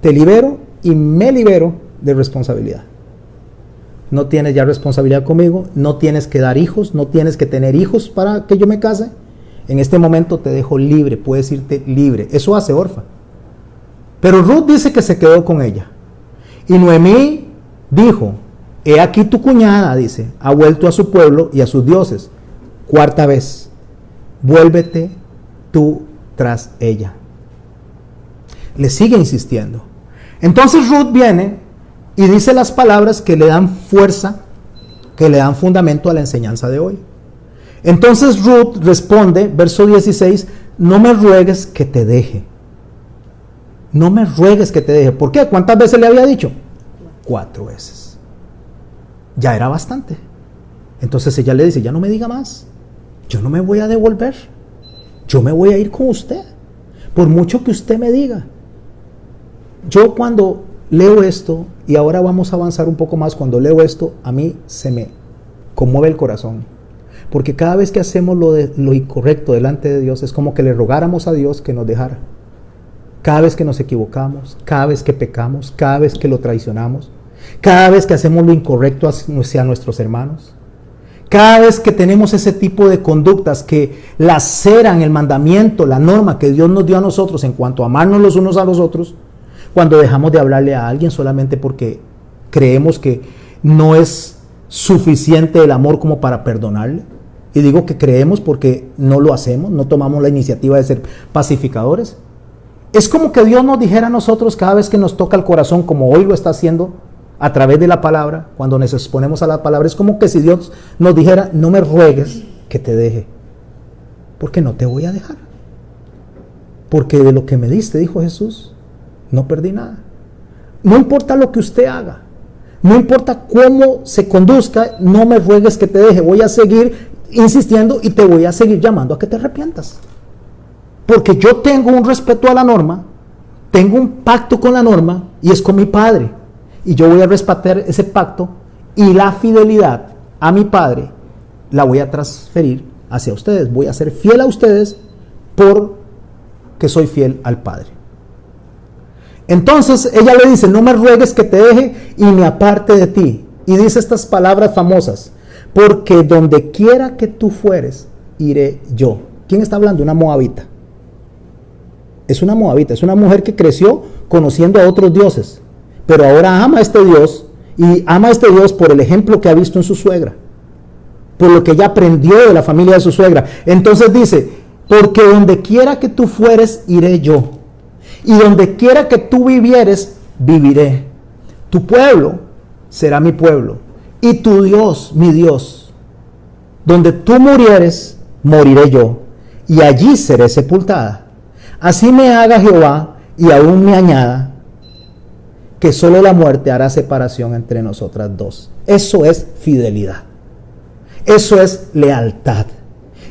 Te libero y me libero de responsabilidad. No tienes ya responsabilidad conmigo, no tienes que dar hijos, no tienes que tener hijos para que yo me case. En este momento te dejo libre, puedes irte libre. Eso hace Orfa. Pero Ruth dice que se quedó con ella. Y Noemí dijo, he aquí tu cuñada, dice, ha vuelto a su pueblo y a sus dioses. Cuarta vez, vuélvete tú tras ella. Le sigue insistiendo. Entonces Ruth viene y dice las palabras que le dan fuerza, que le dan fundamento a la enseñanza de hoy. Entonces Ruth responde, verso 16, no me ruegues que te deje. No me ruegues que te deje. ¿Por qué? ¿Cuántas veces le había dicho? 4 veces. Ya era bastante. Entonces ella le dice, ya no me diga más. Yo no me voy a devolver. Yo me voy a ir con usted. Por mucho que usted me diga. Yo cuando leo esto, y ahora vamos a avanzar un poco más, cuando leo esto, a mí se me conmueve el corazón. Porque cada vez que hacemos lo incorrecto delante de Dios, es como que le rogáramos a Dios que nos dejara. Cada vez que nos equivocamos, cada vez que pecamos, cada vez que lo traicionamos, cada vez que hacemos lo incorrecto hacia nuestros hermanos, cada vez que tenemos ese tipo de conductas que laceran el mandamiento, la norma que Dios nos dio a nosotros en cuanto a amarnos los unos a los otros, cuando dejamos de hablarle a alguien solamente porque creemos que no es suficiente el amor como para perdonarle. Y digo que creemos porque no lo hacemos, no tomamos la iniciativa de ser pacificadores. Es como que Dios nos dijera a nosotros cada vez que nos toca el corazón, como hoy lo está haciendo a través de la palabra, cuando nos exponemos a la palabra, es como que si Dios nos dijera, no me ruegues que te deje, porque no te voy a dejar. Porque de lo que me diste, dijo Jesús, no perdí nada. No importa lo que usted haga, no importa cómo se conduzca, no me ruegues que te deje, voy a seguir insistiendo y te voy a seguir llamando a que te arrepientas. Porque yo tengo un respeto a la norma, tengo un pacto con la norma y es con mi padre. Y yo voy a respetar ese pacto y la fidelidad a mi padre la voy a transferir hacia ustedes. Voy a ser fiel a ustedes porque soy fiel al Padre. Entonces ella le dice, no me ruegues que te deje y me aparte de ti. Y dice estas palabras famosas, porque donde quiera que tú fueres, iré yo. ¿Quién está hablando? Una moabita. Es una moabita, es una mujer que creció conociendo a otros dioses, pero ahora ama a este Dios y ama a este Dios por el ejemplo que ha visto en su suegra, por lo que ella aprendió de la familia de su suegra. Entonces dice, porque donde quiera que tú fueres, iré yo, y donde quiera que tú vivieres, viviré. Tu pueblo será mi pueblo, y tu Dios, mi Dios. Donde tú murieres, moriré yo, y allí seré sepultada. Así me haga Jehová, y aún me añada, que solo la muerte hará separación entre nosotras dos. Eso es fidelidad. Eso es lealtad.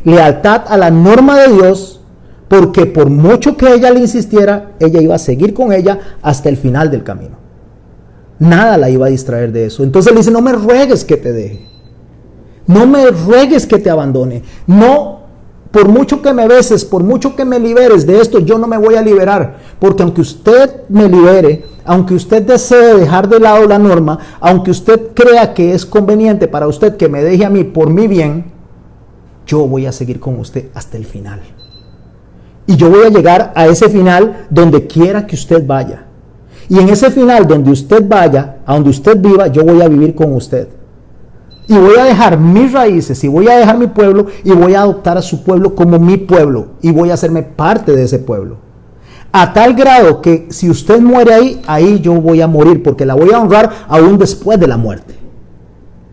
Lealtad a la norma de Dios, porque por mucho que ella le insistiera, ella iba a seguir con ella hasta el final del camino. Nada la iba a distraer de eso. Entonces le dice, no me ruegues que te deje. No me ruegues que te abandone. No, por mucho que me beses, por mucho que me liberes de esto, yo no me voy a liberar. Porque aunque usted me libere, aunque usted desee dejar de lado la norma, aunque usted crea que es conveniente para usted que me deje a mí por mi bien, yo voy a seguir con usted hasta el final. Y yo voy a llegar a ese final donde quiera que usted vaya. Y en ese final donde usted vaya, a donde usted viva, yo voy a vivir con usted. Y voy a dejar mis raíces, y voy a dejar mi pueblo, y voy a adoptar a su pueblo como mi pueblo, y voy a hacerme parte de ese pueblo. A tal grado que si usted muere ahí, ahí yo voy a morir, porque la voy a honrar aún después de la muerte.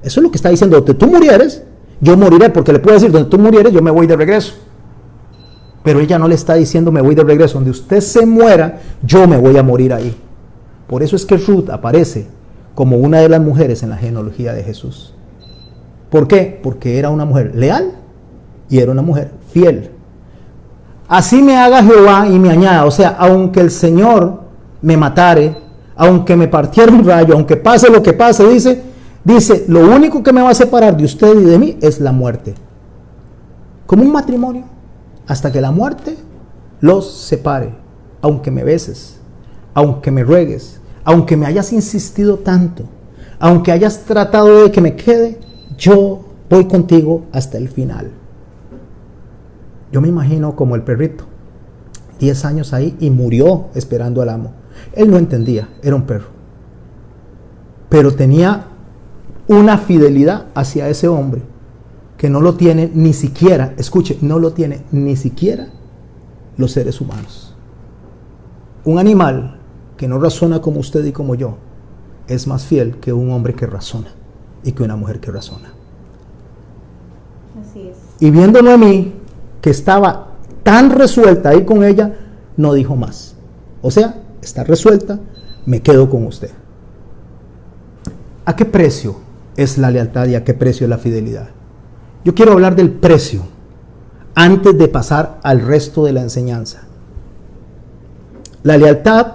Eso es lo que está diciendo. Donde tú murieres, yo moriré, porque le puedo decir, donde tú murieres, yo me voy de regreso. Pero ella no le está diciendo, me voy de regreso. Donde usted se muera, yo me voy a morir ahí. Por eso es que Ruth aparece como una de las mujeres en la genealogía de Jesús. ¿Por qué? Porque era una mujer leal y era una mujer fiel. Así me haga Jehová y me añada. O sea, aunque el Señor me matare, aunque me partiera un rayo, aunque pase lo que pase, dice, lo único que me va a separar de usted y de mí es la muerte. Como un matrimonio, hasta que la muerte los separe. Aunque me beses, aunque me ruegues, aunque me hayas insistido tanto, aunque hayas tratado de que me quede, yo voy contigo hasta el final. Yo me imagino como el perrito, 10 años ahí y murió esperando al amo. Él no entendía, era un perro. Pero tenía una fidelidad hacia ese hombre que no lo tiene ni siquiera, escuche, no lo tiene ni siquiera los seres humanos. Un animal que no razona como usted y como yo es más fiel que un hombre que razona y que una mujer que razona. Así es. Y viendo Noemí que estaba tan resuelta ahí con ella, no dijo más. O sea, está resuelta, me quedo con usted. ¿A qué precio es la lealtad y a qué precio es la fidelidad? Yo quiero hablar del precio antes de pasar al resto de la enseñanza. La lealtad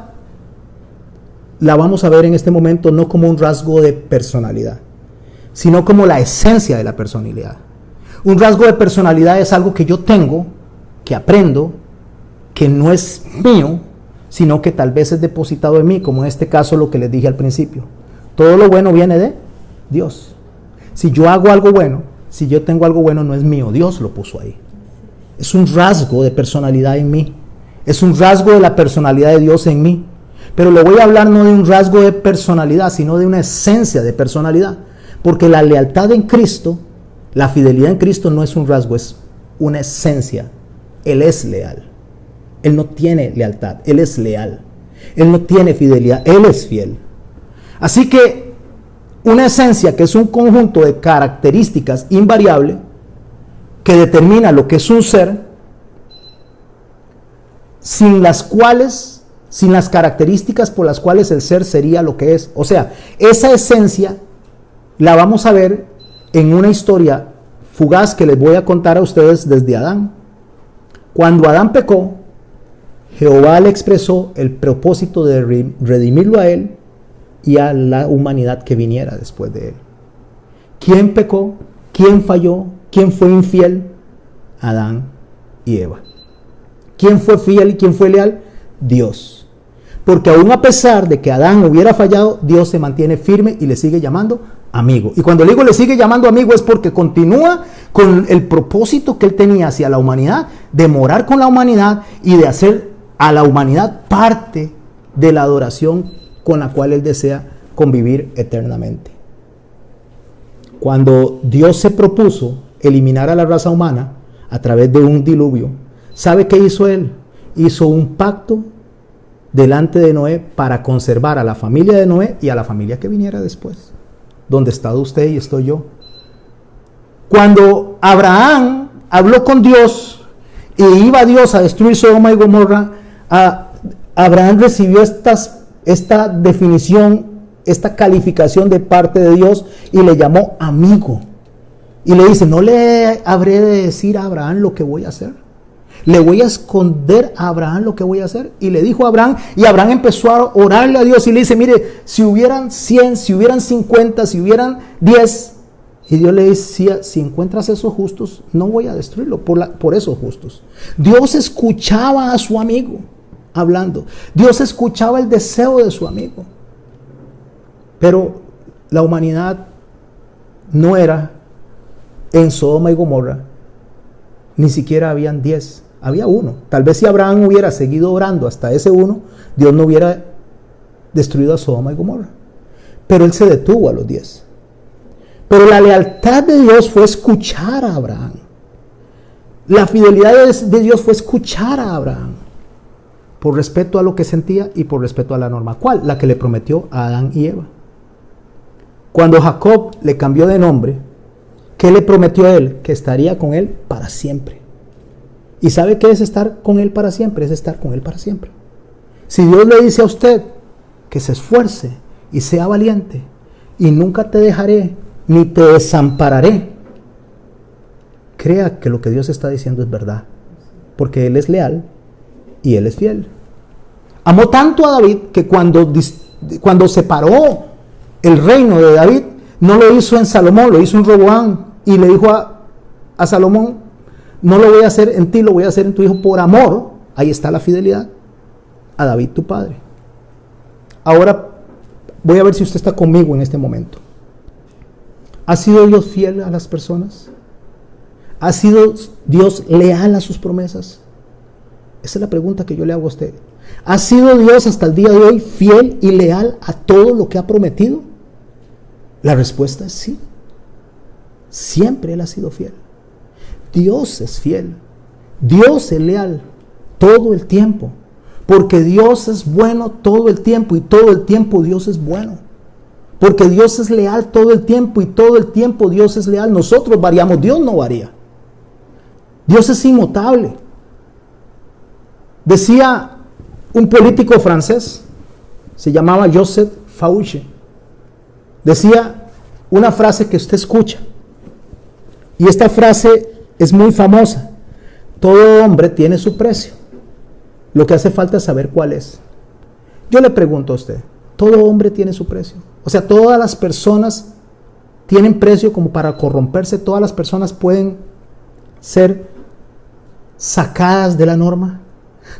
la vamos a ver en este momento no como un rasgo de personalidad, sino como la esencia de la personalidad. Un rasgo de personalidad es algo que yo tengo, que aprendo, que no es mío, sino que tal vez es depositado en mí, como en este caso lo que les dije al principio. Todo lo bueno viene de Dios. Si yo hago algo bueno, si yo tengo algo bueno, no es mío, Dios lo puso ahí. Es un rasgo de personalidad en mí. Es un rasgo de la personalidad de Dios en mí. Pero le voy a hablar no de un rasgo de personalidad, sino de una esencia de personalidad. Porque la lealtad en Cristo, la fidelidad en Cristo no es un rasgo, es una esencia. Él es leal. Él no tiene lealtad, Él es leal. Él no tiene fidelidad, Él es fiel. Así que una esencia que es un conjunto de características invariables que determina lo que es un ser, sin las características por las cuales el ser sería lo que es. O sea, esa esencia la vamos a ver en una historia fugaz que les voy a contar a ustedes desde Adán. Cuando Adán pecó, Jehová le expresó el propósito de redimirlo a él y a la humanidad que viniera después de él. ¿Quién pecó? ¿Quién falló? ¿Quién fue infiel? Adán y Eva. ¿Quién fue fiel y quién fue leal? Dios. Porque aún a pesar de que Adán hubiera fallado, Dios se mantiene firme y le sigue llamando amigo. Y cuando le digo le sigue llamando amigo es porque continúa con el propósito que él tenía hacia la humanidad, de morar con la humanidad y de hacer a la humanidad parte de la adoración con la cual él desea convivir eternamente. Cuando Dios se propuso eliminar a la raza humana a través de un diluvio, ¿sabe qué hizo él? Hizo un pacto delante de Noé para conservar a la familia de Noé y a la familia que viniera después, donde está usted y estoy yo. Cuando Abraham habló con Dios y iba Dios a destruir Sodoma y Gomorra, Abraham recibió esta definición, esta calificación de parte de Dios y le llamó amigo. Y le dice, no le habré de decir a Abraham lo que voy a hacer. Le voy a esconder a Abraham lo que voy a hacer. Y le dijo a Abraham, y Abraham empezó a orarle a Dios y le dice, mire, si hubieran 100, si hubieran 50, si hubieran 10. Y Dios le decía, si encuentras esos justos, no voy a destruirlo por esos justos. Dios escuchaba a su amigo hablando. Dios escuchaba el deseo de su amigo. Pero la humanidad no era en Sodoma y Gomorra, ni siquiera habían 10, había uno. Tal vez si Abraham hubiera seguido orando hasta ese uno, Dios no hubiera destruido a Sodoma y Gomorra. Pero él se detuvo a los 10. Pero la lealtad de Dios fue escuchar a Abraham. La fidelidad de Dios fue escuchar a Abraham, por respeto a lo que sentía y por respeto a la norma. ¿Cuál? La que le prometió a Adán y Eva. Cuando Jacob le cambió de nombre, ¿qué le prometió a él? Que estaría con él para siempre. ¿Y sabe qué es estar con él para siempre? Es estar con él para siempre. Si Dios le dice a usted que se esfuerce y sea valiente, y nunca te dejaré, ni te desampararé, crea que lo que Dios está diciendo es verdad, porque Él es leal y Él es fiel. Amó tanto a David que cuando separó el reino de David, no lo hizo en Salomón, lo hizo en Roboam, y le dijo a Salomón, no lo voy a hacer en ti, lo voy a hacer en tu hijo por amor. Ahí está la fidelidad a David tu padre. Ahora voy a ver si usted está conmigo en este momento. ¿Ha sido Dios fiel a las personas? ¿Ha sido Dios leal a sus promesas? Esa es la pregunta que yo le hago a usted. ¿Ha sido Dios hasta el día de hoy fiel y leal a todo lo que ha prometido? La respuesta es sí. Siempre Él ha sido fiel. Dios es fiel. Dios es leal todo el tiempo. Porque Dios es bueno todo el tiempo y todo el tiempo Dios es bueno. Porque Dios es leal todo el tiempo y todo el tiempo Dios es leal. Nosotros variamos, Dios no varía. Dios es inmutable. Decía un político francés, se llamaba Joseph Fauché, decía una frase que usted escucha, y esta frase es muy famosa: todo hombre tiene su precio, lo que hace falta es saber cuál es. Yo le pregunto a usted, ¿todo hombre tiene su precio? O sea, todas las personas tienen precio como para corromperse, todas las personas pueden ser sacadas de la norma,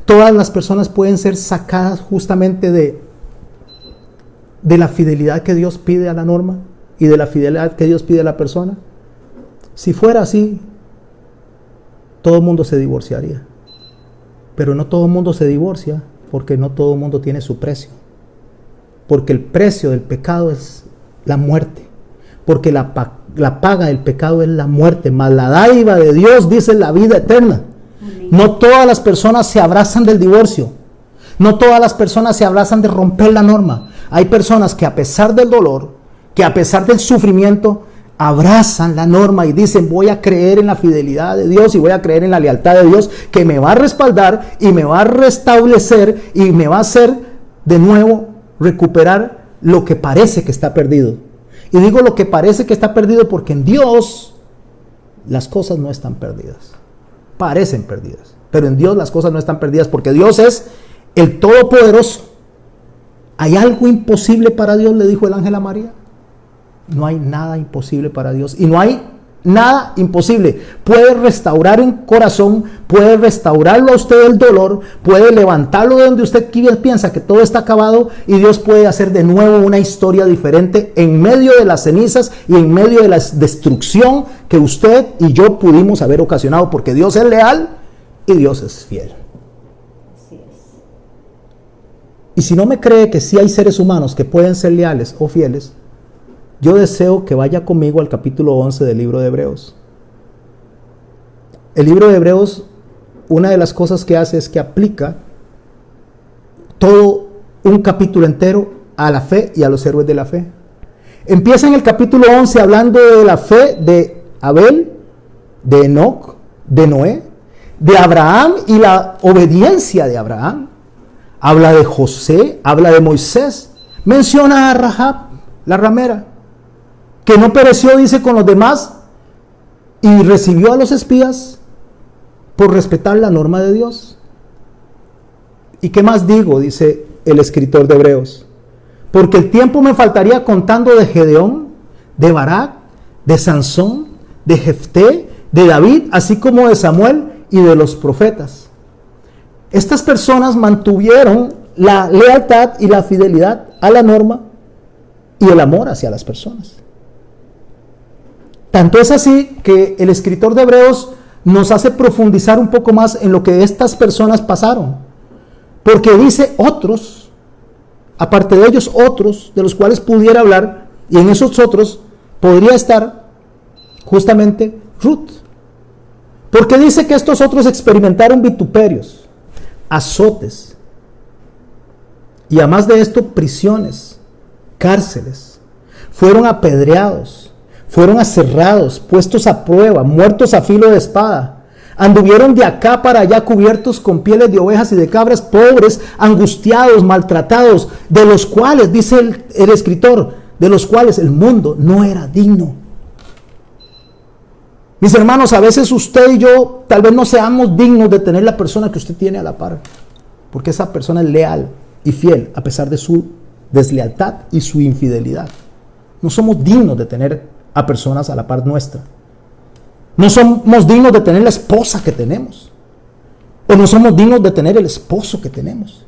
todas las personas pueden ser sacadas justamente de la fidelidad que Dios pide a la norma y de la fidelidad que Dios pide a la persona. Si fuera así, todo el mundo se divorciaría. Pero no todo el mundo se divorcia porque no todo el mundo tiene su precio. Porque el precio del pecado es la muerte. Porque la paga del pecado es la muerte. Mas la dádiva de Dios dice la vida eterna. Amén. No todas las personas se abrazan del divorcio. No todas las personas se abrazan de romper la norma. Hay personas que a pesar del dolor, que a pesar del sufrimiento, abrazan la norma y dicen: voy a creer en la fidelidad de Dios y voy a creer en la lealtad de Dios, que me va a respaldar y me va a restablecer y me va a hacer de nuevo recuperar lo que parece que está perdido. Y digo lo que parece que está perdido porque en Dios las cosas no están perdidas, parecen perdidas, pero en Dios las cosas no están perdidas porque Dios es el Todopoderoso. ¿Hay algo imposible para Dios?, le dijo el ángel a María. No hay nada imposible para Dios y no hay nada imposible. Puede restaurar un corazón, puede restaurarlo a usted del dolor, puede levantarlo de donde usted piensa que todo está acabado y Dios puede hacer de nuevo una historia diferente en medio de las cenizas y en medio de la destrucción que usted y yo pudimos haber ocasionado, porque Dios es leal y Dios es fiel. Así es. Y si no me cree que sí hay seres humanos que pueden ser leales o fieles, yo deseo que vaya conmigo al capítulo 11 del libro de Hebreos. El libro de Hebreos, una de las cosas que hace es que aplica todo un capítulo entero a la fe y a los héroes de la fe. Empieza en el capítulo 11 hablando de la fe de Abel, de Enoc, de Noé, de Abraham y la obediencia de Abraham. Habla de José, habla de Moisés, menciona a Rahab, la ramera, que no pereció, dice, con los demás y recibió a los espías por respetar la norma de Dios. ¿Y qué más digo?, dice el escritor de Hebreos. Porque el tiempo me faltaría contando de Gedeón, de Barak, de Sansón, de Jefté, de David, así como de Samuel y de los profetas. Estas personas mantuvieron la lealtad y la fidelidad a la norma y el amor hacia las personas. Tanto es así que el escritor de Hebreos nos hace profundizar un poco más en lo que estas personas pasaron. Porque dice otros, aparte de ellos otros, de los cuales pudiera hablar, y en esos otros podría estar justamente Ruth. Porque dice que estos otros experimentaron vituperios, azotes, y además de esto, prisiones, cárceles, fueron apedreados, fueron aserrados, puestos a prueba, muertos a filo de espada. Anduvieron de acá para allá cubiertos con pieles de ovejas y de cabras, pobres, angustiados, maltratados, de los cuales, dice el escritor, de los cuales el mundo no era digno. Mis hermanos, a veces usted y yo tal vez no seamos dignos de tener la persona que usted tiene a la par, porque esa persona es leal y fiel a pesar de su deslealtad y su infidelidad. No somos dignos de tener a personas a la par nuestra. No somos dignos de tener la esposa que tenemos. O no somos dignos de tener el esposo que tenemos.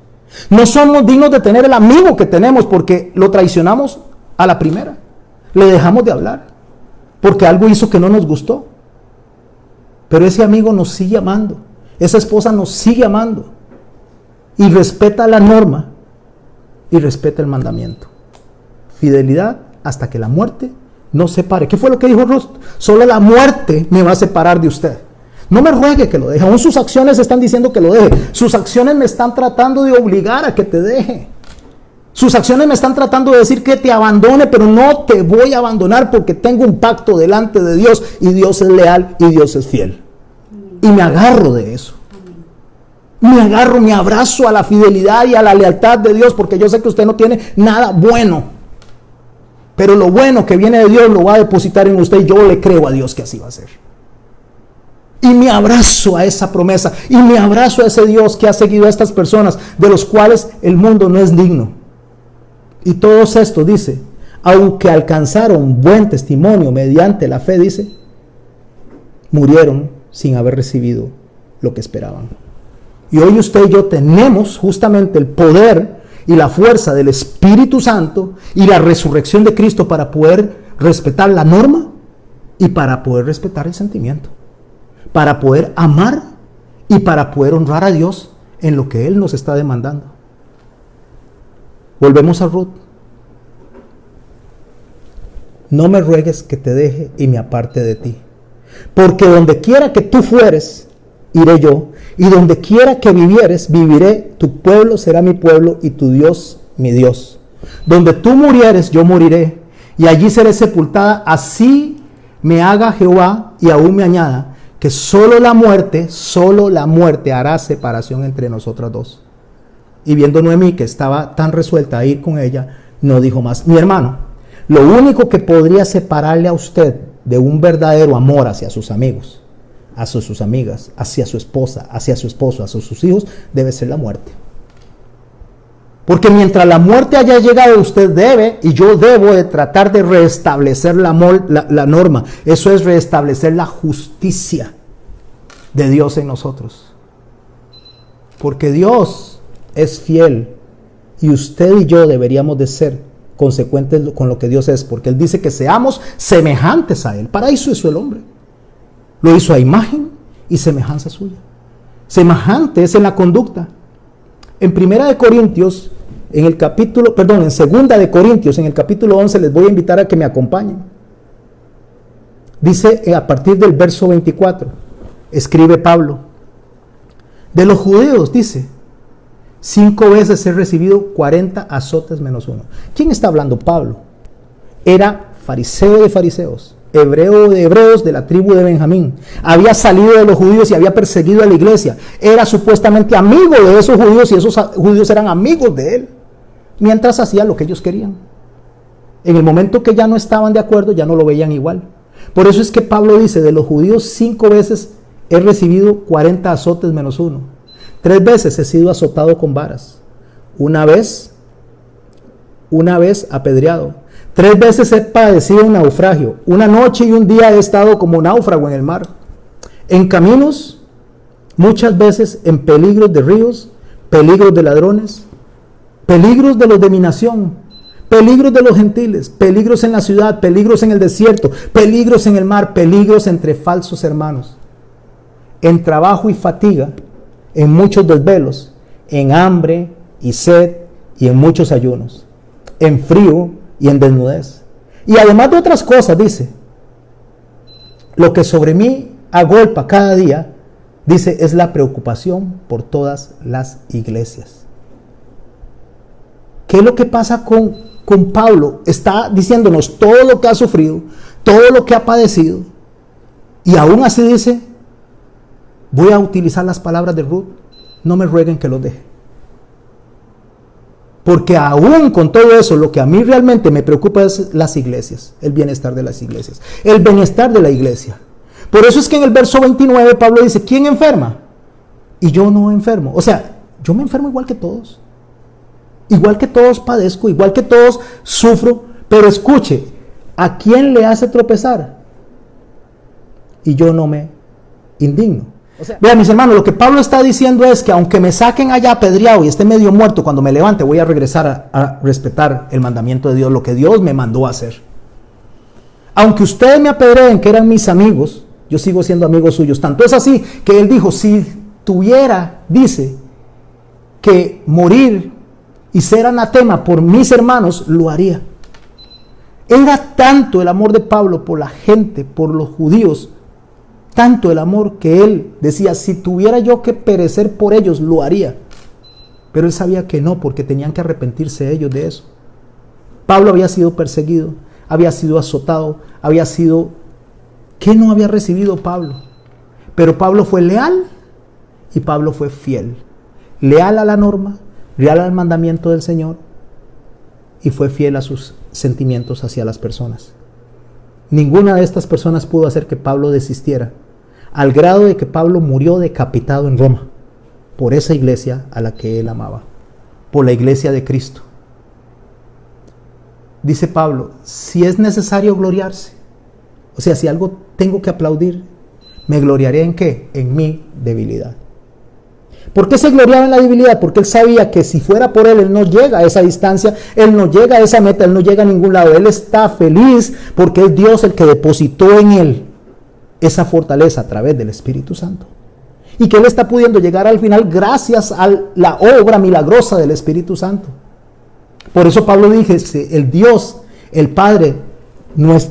No somos dignos de tener el amigo que tenemos porque lo traicionamos a la primera. Le dejamos de hablar porque algo hizo que no nos gustó. Pero ese amigo nos sigue amando. Esa esposa nos sigue amando. Y respeta la norma y respeta el mandamiento. Fidelidad hasta que la muerte nos separe. ¿Qué fue lo que dijo Ruth? Solo la muerte me va a separar de usted. No me ruegue que lo deje. Aún sus acciones están diciendo que lo deje. Sus acciones me están tratando de obligar a que te deje. Sus acciones me están tratando de decir que te abandone, pero no te voy a abandonar porque tengo un pacto delante de Dios y Dios es leal y Dios es fiel. Y me agarro de eso. Me abrazo a la fidelidad y a la lealtad de Dios porque yo sé que usted no tiene nada bueno. Pero lo bueno que viene de Dios lo va a depositar en usted y yo le creo a Dios que así va a ser. Y me abrazo a esa promesa y me abrazo a ese Dios que ha seguido a estas personas de los cuales el mundo no es digno. Y todos estos, dice, aunque alcanzaron buen testimonio mediante la fe, dice, murieron sin haber recibido lo que esperaban. Y hoy usted y yo tenemos justamente el poder y la fuerza del Espíritu Santo y la resurrección de Cristo para poder respetar la norma y para poder respetar el sentimiento, para poder amar y para poder honrar a Dios en lo que Él nos está demandando. Volvemos a Ruth. No me ruegues que te deje y me aparte de ti, porque donde quiera que tú fueres, iré yo, y donde quiera que vivieres, viviré. Tu pueblo será mi pueblo y tu Dios mi Dios. Donde tú murieres, yo moriré, y allí seré sepultada. Así me haga Jehová y aún me añada, que solo la muerte hará separación entre nosotras dos. Y viendo Noemí que estaba tan resuelta a ir con ella, no dijo más. Mi hermano, lo único que podría separarle a usted de un verdadero amor hacia sus amigos, hacia sus amigas, hacia su esposa, hacia su esposo, hacia sus hijos, debe ser la muerte. Porque mientras la muerte haya llegado, usted debe y yo debo de tratar de restablecer la norma. Eso es restablecer la justicia de Dios en nosotros. Porque Dios es fiel y usted y yo deberíamos de ser consecuentes con lo que Dios es. Porque Él dice que seamos semejantes a Él. Para eso hizo el hombre. Lo hizo a imagen y semejanza suya. Semejante es en la conducta. En 1 de Corintios, en Segunda de Corintios, en el capítulo 11, les voy a invitar a que me acompañen. Dice a partir del verso 24, escribe Pablo, de los judíos, dice, 5 veces he recibido 40 azotes menos 1. ¿Quién está hablando? Pablo. Era fariseo de fariseos, hebreo de hebreos, de la tribu de Benjamín. Había salido de los judíos y había perseguido a la iglesia. Era supuestamente amigo de esos judíos y esos judíos eran amigos de él, mientras hacía lo que ellos querían. En el momento que ya no estaban de acuerdo, ya no lo veían igual. Por eso es que Pablo dice, de los judíos 5 veces he recibido 40 azotes menos 1. 3 veces he sido azotado con varas. Una vez apedreado. 3 veces he padecido un naufragio. Una noche y un día he estado como náufrago en el mar. En caminos, muchas veces en peligros de ríos, peligros de ladrones, peligros de los de mi nación, peligros de los gentiles, peligros en la ciudad, peligros en el desierto, peligros en el mar, peligros entre falsos hermanos, en trabajo y fatiga, en muchos desvelos, en hambre y sed y en muchos ayunos, en frío y en desnudez. Y además de otras cosas, dice, lo que sobre mí agolpa cada día, dice, es la preocupación por todas las iglesias. ¿Qué es lo que pasa con Pablo? Está diciéndonos todo lo que ha sufrido, todo lo que ha padecido, y aún así dice, voy a utilizar las palabras de Ruth, no me rueguen que los deje. Porque aún con todo eso, lo que a mí realmente me preocupa es las iglesias, el bienestar de las iglesias, el bienestar de la iglesia. Por eso es que en el verso 29 Pablo dice, ¿quién enferma? Y yo no enfermo. O sea, yo me enfermo igual que todos. Igual que todos padezco, igual que todos sufro, pero escuche, ¿a quién le hace tropezar? Y yo no me indigno. O sea, vean, mis hermanos, lo que Pablo está diciendo es que aunque me saquen allá apedreado y esté medio muerto, cuando me levante voy a regresar a respetar el mandamiento de Dios, lo que Dios me mandó a hacer. Aunque ustedes me apedreen, que eran mis amigos, yo sigo siendo amigo suyos. Tanto es así que él dijo, si tuviera, dice, que morir y ser anatema por mis hermanos, lo haría. Era tanto el amor de Pablo por la gente, por los judíos, tanto el amor que él decía, si tuviera yo que perecer por ellos, lo haría. Pero él sabía que no, porque tenían que arrepentirse ellos de eso. Pablo había sido perseguido, había sido azotado, ¿qué no había recibido Pablo? Pero Pablo fue leal y Pablo fue fiel. Leal a la norma, leal al mandamiento del Señor, y fue fiel a sus sentimientos hacia las personas. Ninguna de estas personas pudo hacer que Pablo desistiera, al grado de que Pablo murió decapitado en Roma, por esa iglesia a la que él amaba, por la iglesia de Cristo. Dice Pablo, si es necesario gloriarse, o sea, si algo tengo que aplaudir, me gloriaré ¿en qué? En mi debilidad. ¿Por qué se gloriaba en la debilidad? Porque él sabía que si fuera por él no llega a esa distancia, él no llega a esa meta, él no llega a ningún lado. Él está feliz porque es Dios el que depositó en él esa fortaleza a través del Espíritu Santo. Y que él está pudiendo llegar al final gracias a la obra milagrosa del Espíritu Santo. Por eso Pablo dice, el Dios, el Padre,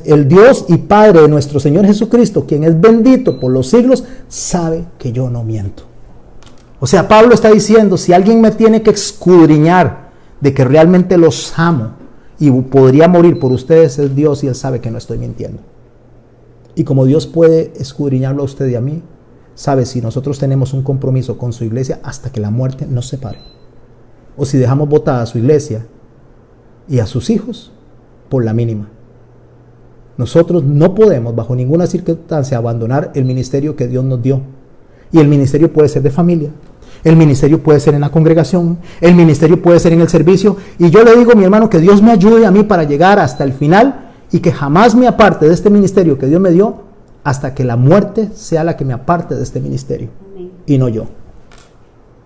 el Dios y Padre de nuestro Señor Jesucristo, quien es bendito por los siglos, sabe que yo no miento. O sea, Pablo está diciendo, si alguien me tiene que escudriñar de que realmente los amo y podría morir por ustedes, es Dios, y Él sabe que no estoy mintiendo. Y como Dios puede escudriñarlo a usted y a mí, sabe si nosotros tenemos un compromiso con su iglesia hasta que la muerte nos separe. O si dejamos botada a su iglesia y a sus hijos por la mínima. nosotros no podemos bajo ninguna circunstancia abandonar el ministerio que Dios nos dio. Y el ministerio puede ser de familia, el ministerio puede ser en la congregación, el ministerio puede ser en el servicio. Y yo le digo, mi hermano, que Dios me ayude a mí para llegar hasta el final y que jamás me aparte de este ministerio que Dios me dio hasta que la muerte sea la que me aparte de este ministerio. Amén. Y no yo.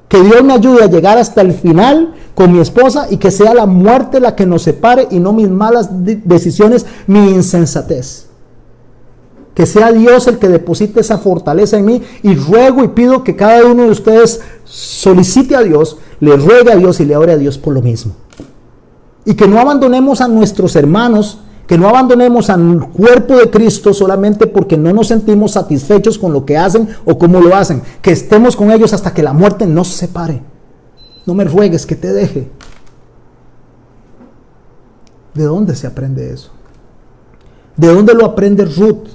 Que Dios me ayude a llegar hasta el final con mi esposa y que sea la muerte la que nos separe y no mis malas decisiones, mi insensatez. Que sea Dios el que deposite esa fortaleza en mí, y ruego y pido que cada uno de ustedes solicite a Dios, le ruegue a Dios y le ore a Dios por lo mismo. Y que no abandonemos a nuestros hermanos, que no abandonemos al cuerpo de Cristo solamente porque no nos sentimos satisfechos con lo que hacen o cómo lo hacen. Que estemos con ellos hasta que la muerte nos separe. No me ruegues que te deje. ¿De dónde se aprende eso? ¿De dónde lo aprende Ruth?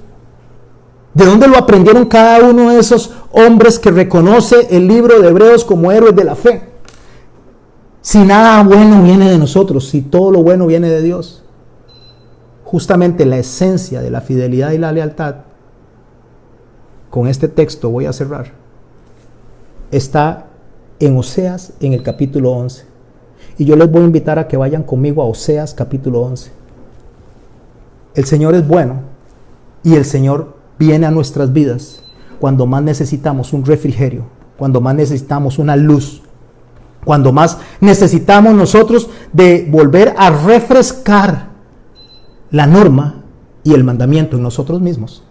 ¿De dónde lo aprendieron cada uno de esos hombres que reconoce el libro de Hebreos como héroes de la fe? Si nada bueno viene de nosotros, si todo lo bueno viene de Dios. Justamente la esencia de la fidelidad y la lealtad, con este texto voy a cerrar, está en Oseas en el capítulo 11. Y yo les voy a invitar a que vayan conmigo a Oseas capítulo 11. El Señor es bueno y el Señor viene a nuestras vidas cuando más necesitamos un refrigerio, cuando más necesitamos una luz, cuando más necesitamos nosotros de volver a refrescar la norma y el mandamiento en nosotros mismos.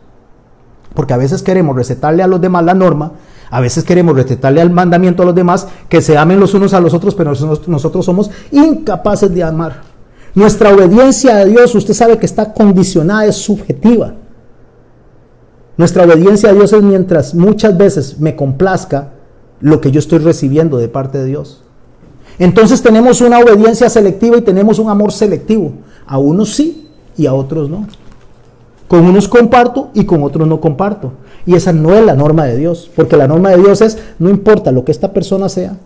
Porque a veces queremos recetarle a los demás la norma, a veces queremos recetarle al mandamiento a los demás, que se amen los unos a los otros, pero nosotros somos incapaces de amar. Nuestra obediencia a Dios, usted sabe que está condicionada, es subjetiva. Nuestra obediencia a Dios es mientras muchas veces me complazca lo que yo estoy recibiendo de parte de Dios. Entonces tenemos una obediencia selectiva y tenemos un amor selectivo. A unos sí y a otros no. Con unos comparto y con otros no comparto. Y esa no es la norma de Dios, porque la norma de Dios es, no importa lo que esta persona sea,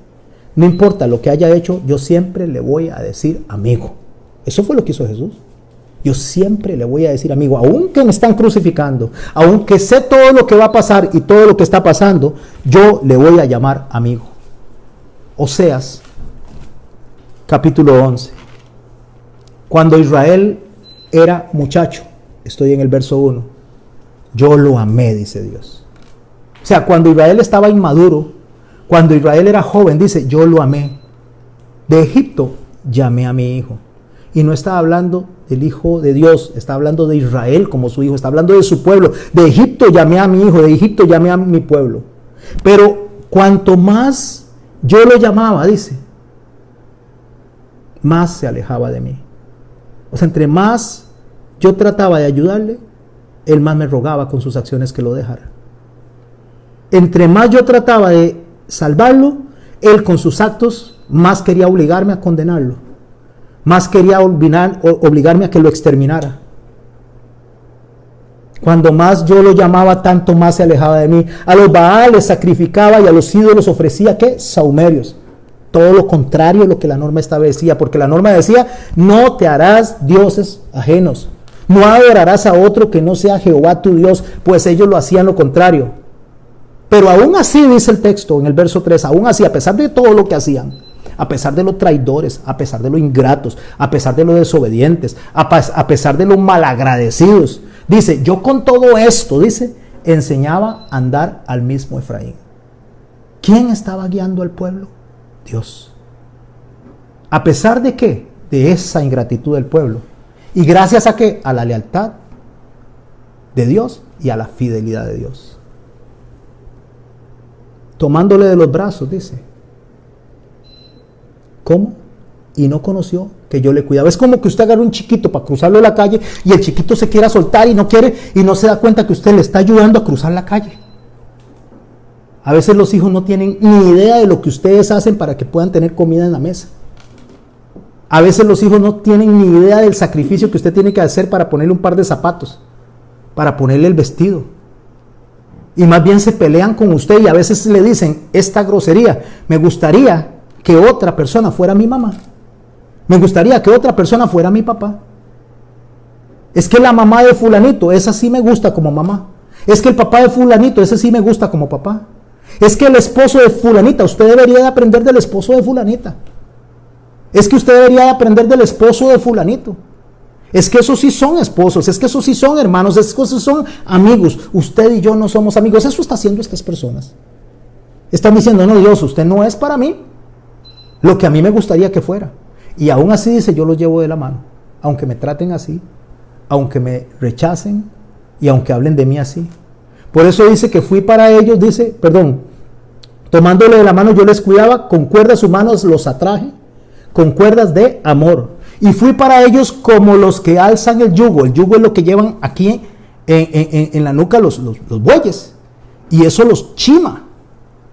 no importa lo que haya hecho, yo siempre le voy a decir amigo. Eso fue lo que hizo Jesús. Yo siempre le voy a decir amigo, aunque me están crucificando, aunque sé todo lo que va a pasar y todo lo que está pasando, yo le voy a llamar amigo. Oseas, capítulo 11. Cuando Israel era muchacho, estoy en el verso 1, yo lo amé, dice Dios. O sea, cuando Israel estaba inmaduro, cuando Israel era joven, dice, yo lo amé. De Egipto llamé a mi hijo. Y no está hablando del hijo de Dios, está hablando de Israel como su hijo, está hablando de su pueblo. De Egipto llamé a mi hijo, de Egipto llamé a mi pueblo. Pero cuanto más yo lo llamaba, dice, más se alejaba de mí. O sea, entre más yo trataba de ayudarle, él más me rogaba con sus acciones que lo dejara. Entre más yo trataba de salvarlo, él con sus actos más quería obligarme a condenarlo. Más quería obligarme a que lo exterminara. Cuando más yo lo llamaba, tanto más se alejaba de mí. A los Baales sacrificaba y a los ídolos ofrecía, ¿qué? Sahumerios. Todo lo contrario de lo que la norma establecía, porque la norma decía, no te harás dioses ajenos. No adorarás a otro que no sea Jehová tu Dios, pues ellos lo hacían lo contrario. Pero aún así, dice el texto en el verso 3, aún así, a pesar de todo lo que hacían, a pesar de los traidores, a pesar de los ingratos, a pesar de los desobedientes, a pesar de los malagradecidos, dice, yo con todo esto, dice, enseñaba a andar al mismo Efraín. ¿Quién estaba guiando al pueblo? Dios. ¿A pesar de qué? De esa ingratitud del pueblo. ¿Y gracias a qué? A la lealtad de Dios y a la fidelidad de Dios. Tomándole de los brazos, dice. ¿Cómo? Y no conoció que yo le cuidaba. Es como que usted agarra un chiquito para cruzarlo la calle y el chiquito se quiera soltar y no quiere y no se da cuenta que usted le está ayudando a cruzar la calle. A veces los hijos no tienen ni idea de lo que ustedes hacen para que puedan tener comida en la mesa. A veces los hijos no tienen ni idea del sacrificio que usted tiene que hacer para ponerle un par de zapatos, para ponerle el vestido. Y más bien se pelean con usted y a veces le dicen esta grosería, me gustaría que otra persona fuera mi mamá. Me gustaría que otra persona fuera mi papá. Es que la mamá de fulanito, esa sí me gusta como mamá. Es que el papá de fulanito, ese sí me gusta como papá. Es que el esposo de fulanita, usted debería de aprender del esposo de fulanita. Es que usted debería de aprender del esposo de fulanito. Es que esos sí son esposos, es que esos sí son hermanos, es que esos son amigos. Usted y yo no somos amigos. Eso está haciendo estas personas. Están diciendo, no, Dios, usted no es para mí lo que a mí me gustaría que fuera. Y aún así dice, yo los llevo de la mano. Aunque me traten así, aunque me rechacen y aunque hablen de mí así. Por eso dice que fui para ellos, tomándole de la mano yo les cuidaba, con cuerdas humanas los atraje, con cuerdas de amor. Y fui para ellos como los que alzan el yugo. El yugo es lo que llevan aquí en la nuca los bueyes. Y eso los chima,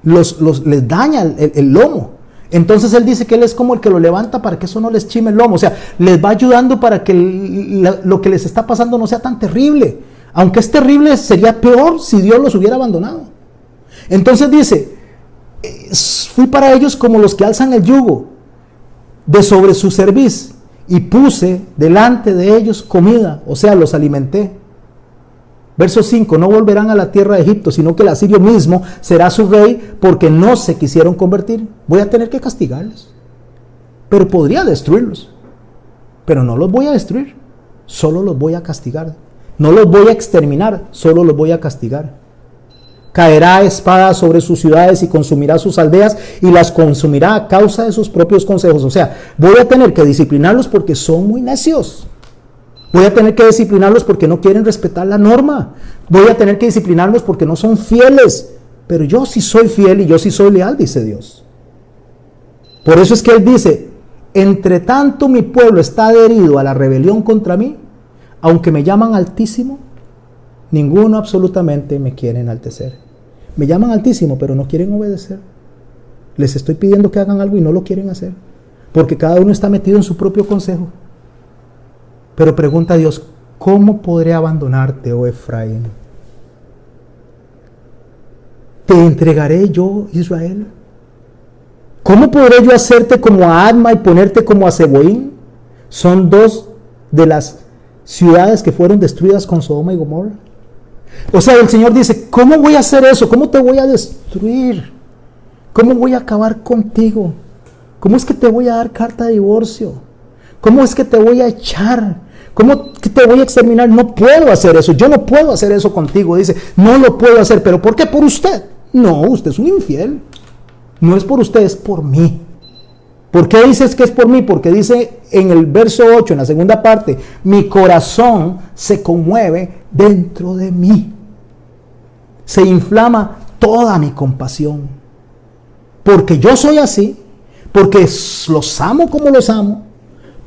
les daña el lomo. Entonces él dice que él es como el que lo levanta para que eso no les chime el lomo. O sea, les va ayudando para que lo que les está pasando no sea tan terrible. Aunque es terrible, sería peor si Dios los hubiera abandonado. Entonces dice, fui para ellos como los que alzan el yugo de sobre su cerviz y puse delante de ellos comida, o sea, los alimenté. Verso 5, no volverán a la tierra de Egipto, sino que el asirio mismo será su rey porque no se quisieron convertir. Voy a tener que castigarlos, pero podría destruirlos, pero no los voy a destruir, solo los voy a castigar. No los voy a exterminar, solo los voy a castigar. Caerá espada sobre sus ciudades y consumirá sus aldeas y las consumirá a causa de sus propios consejos. O sea, voy a tener que disciplinarlos porque son muy necios. Voy a tener que disciplinarlos porque no quieren respetar la norma. Voy a tener que disciplinarlos porque no son fieles. Pero yo sí soy fiel y yo sí soy leal, dice Dios. Por eso es que Él dice, entre tanto mi pueblo está adherido a la rebelión contra mí, aunque me llaman Altísimo, ninguno absolutamente me quiere enaltecer. Me llaman Altísimo, pero no quieren obedecer. Les estoy pidiendo que hagan algo y no lo quieren hacer, porque cada uno está metido en su propio consejo. Pero pregunta a Dios, ¿cómo podré abandonarte, oh Efraín? ¿Te entregaré yo, Israel? ¿Cómo podré yo hacerte como a Adma y ponerte como a Zeboín? Son dos de las ciudades que fueron destruidas con Sodoma y Gomorra. O sea, el Señor dice, ¿cómo voy a hacer eso? ¿Cómo te voy a destruir? ¿Cómo voy a acabar contigo? ¿Cómo es que te voy a dar carta de divorcio? ¿Cómo es que te voy a echar? ¿Cómo que te voy a exterminar? No puedo hacer eso. Yo no puedo hacer eso contigo. Dice, no lo puedo hacer. ¿Pero por qué? Por usted. No, usted es un infiel. No es por usted, es por mí. ¿Por qué dices que es por mí? Porque dice en el verso 8, en la segunda parte, mi corazón se conmueve dentro de mí. Se inflama toda mi compasión. Porque yo soy así, porque los amo como los amo,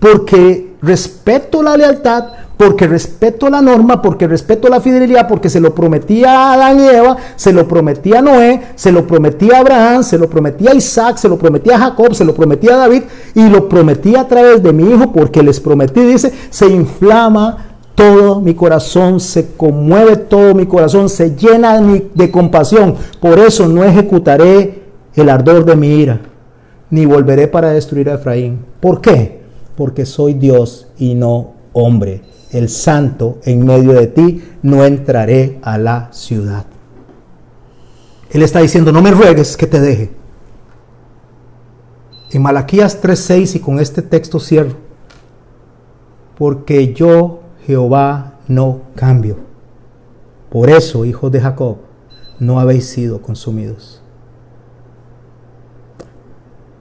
porque respeto la lealtad, porque respeto la norma, porque respeto la fidelidad, porque se lo prometí a Adán y Eva, se lo prometí a Noé, se lo prometí a Abraham, se lo prometí a Isaac, se lo prometí a Jacob, se lo prometí a David y lo prometí a través de mi hijo porque les prometí, dice, se inflama todo mi corazón, se conmueve todo mi corazón, se llena de compasión. Por eso no ejecutaré el ardor de mi ira, ni volveré para destruir a Efraín. ¿Por qué? Porque soy Dios y no hombre. El santo en medio de ti, no entraré a la ciudad. Él está diciendo, no me ruegues que te deje. En Malaquías 3:6, y con este texto cierro, porque yo, Jehová, no cambio. Por eso, hijos de Jacob, no habéis sido consumidos.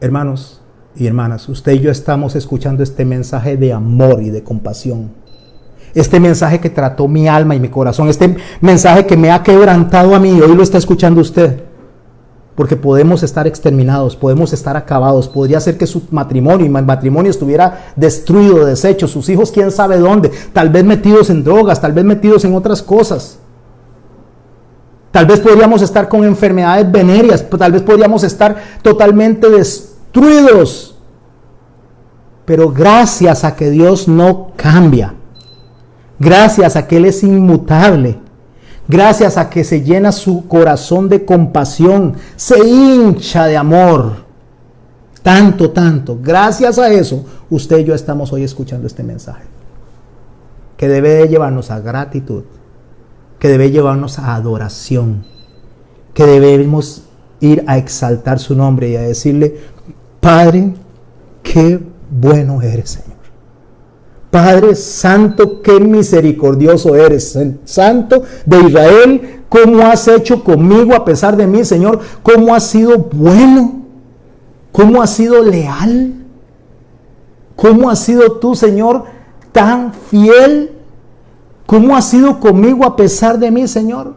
Hermanos y hermanas, usted y yo estamos escuchando este mensaje de amor y de compasión. Este mensaje que trató mi alma y mi corazón, este mensaje que me ha quebrantado a mí, hoy lo está escuchando usted. Porque podemos estar exterminados, podemos estar acabados. Podría ser que su matrimonio y mi matrimonio estuviera destruido, deshecho, sus hijos quién sabe dónde, tal vez metidos en drogas, tal vez metidos en otras cosas. Tal vez podríamos estar con enfermedades venéreas, tal vez podríamos estar totalmente destruidos. Pero gracias a que Dios no cambia, gracias a que Él es inmutable, gracias a que se llena su corazón de compasión, se hincha de amor, tanto, gracias a eso, usted y yo estamos hoy escuchando este mensaje. que debe de llevarnos a gratitud, que debe llevarnos a adoración, que debemos ir a exaltar su nombre y a decirle: Padre, qué bueno eres, Señor. Padre santo, qué misericordioso eres. Santo de Israel, cómo has hecho conmigo a pesar de mí, Señor. Cómo has sido bueno, cómo has sido leal, cómo has sido tú, Señor, tan fiel. Cómo has sido conmigo a pesar de mí, Señor.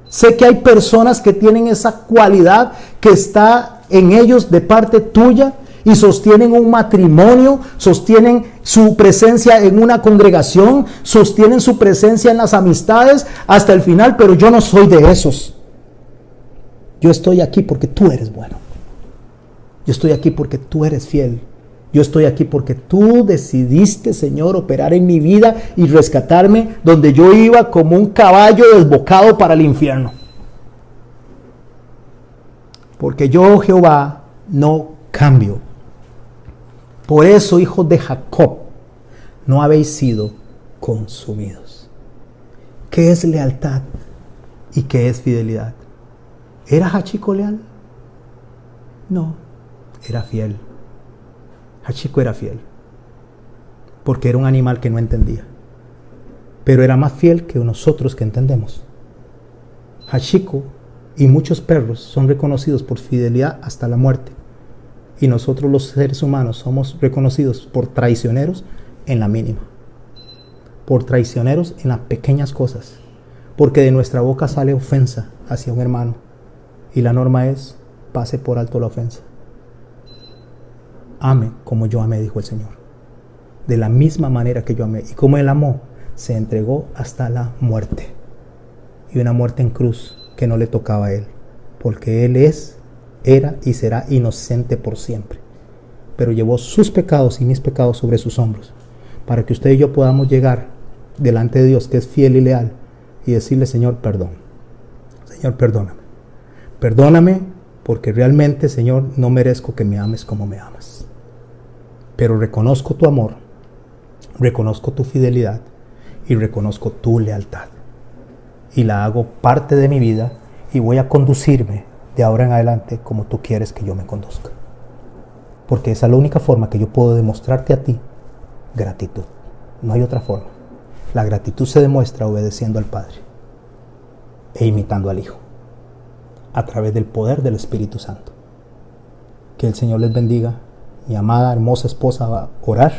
Sé que hay personas que tienen esa cualidad que está en ellos de parte tuya y sostienen un matrimonio, sostienen su presencia en una congregación, sostienen su presencia en las amistades hasta el final, pero yo no soy de esos. Yo estoy aquí porque tú eres bueno. Yo estoy aquí porque tú eres fiel. Yo estoy aquí porque tú decidiste, Señor, operar en mi vida y rescatarme donde yo iba como un caballo desbocado para el infierno. Porque yo, Jehová, no cambio. Por eso, hijos de Jacob, no habéis sido consumidos. ¿Qué es lealtad y qué es fidelidad? ¿Era Hachiko leal? No, era fiel. Hachiko era fiel, porque era un animal que no entendía, pero era más fiel que nosotros que entendemos. Hachiko y muchos perros son reconocidos por fidelidad hasta la muerte, y nosotros los seres humanos somos reconocidos por traicioneros en la mínima, por traicioneros en las pequeñas cosas, porque de nuestra boca sale ofensa hacia un hermano, y la norma es: pase por alto la ofensa. Ame como yo amé, dijo el Señor. De la misma manera que yo amé. Y como Él amó, se entregó hasta la muerte. Y una muerte en cruz que no le tocaba a Él. Porque Él era y será inocente por siempre. Pero llevó sus pecados y mis pecados sobre sus hombros. Para que usted y yo podamos llegar delante de Dios, que es fiel y leal, y decirle: Señor, perdón. Señor, perdóname. Perdóname porque realmente, Señor, no merezco que me ames como me amas. Pero reconozco tu amor, reconozco tu fidelidad y reconozco tu lealtad. Y la hago parte de mi vida y voy a conducirme de ahora en adelante como tú quieres que yo me conduzca. Porque esa es la única forma que yo puedo demostrarte a ti gratitud. No hay otra forma. La gratitud se demuestra obedeciendo al Padre e imitando al Hijo, a través del poder del Espíritu Santo. Que el Señor les bendiga. Mi amada, hermosa esposa va a orar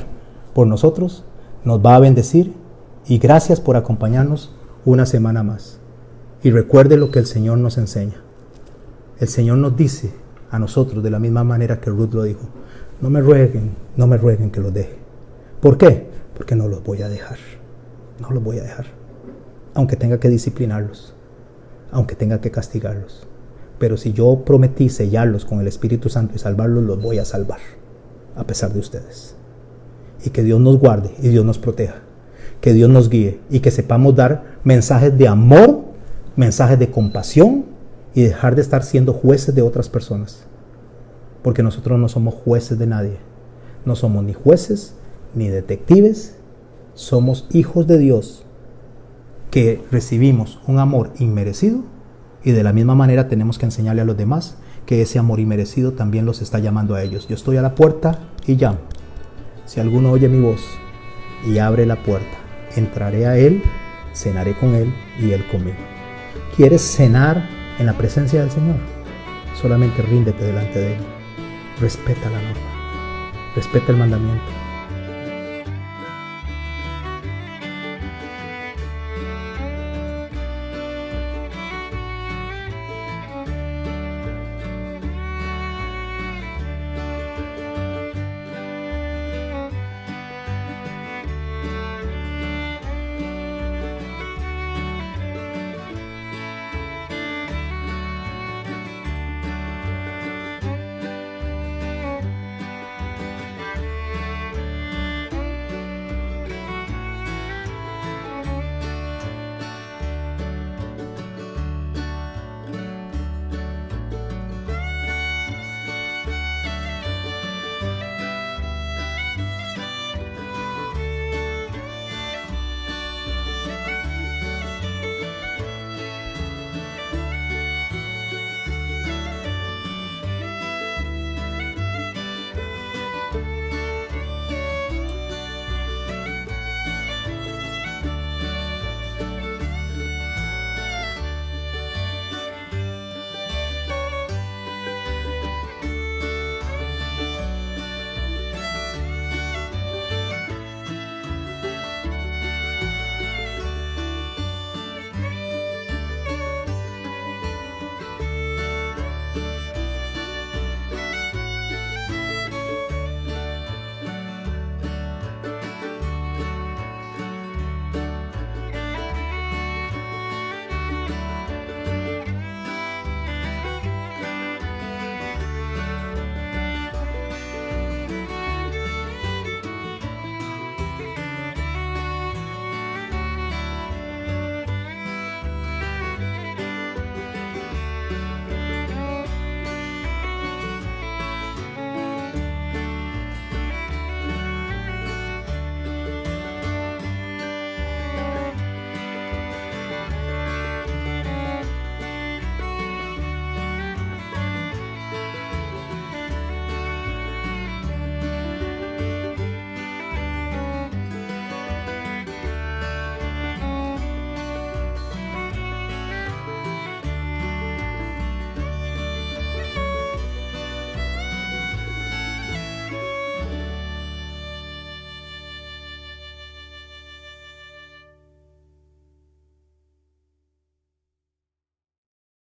por nosotros, nos va a bendecir, y gracias por acompañarnos una semana más. Y recuerde lo que el Señor nos enseña. El Señor nos dice a nosotros de la misma manera que Ruth lo dijo: no me rueguen que los deje. ¿Por qué? Porque no los voy a dejar. No los voy a dejar. Aunque tenga que disciplinarlos, aunque tenga que castigarlos. Pero si yo prometí sellarlos con el Espíritu Santo y salvarlos, los voy a salvar, a pesar de ustedes. Y que Dios nos guarde y Dios nos proteja. Que Dios nos guíe y que sepamos dar mensajes de amor, mensajes de compasión, y dejar de estar siendo jueces de otras personas. Porque nosotros no somos jueces de nadie. No somos ni jueces ni detectives. Somos hijos de Dios que recibimos un amor inmerecido, y de la misma manera tenemos que enseñarle a los demás que ese amor inmerecido también los está llamando a ellos. Yo estoy a la puerta y llamo. Si alguno oye mi voz y abre la puerta, entraré a él, cenaré con él y él conmigo. ¿Quieres cenar en la presencia del Señor? Solamente ríndete delante de él. Respeta la norma, respeta el mandamiento.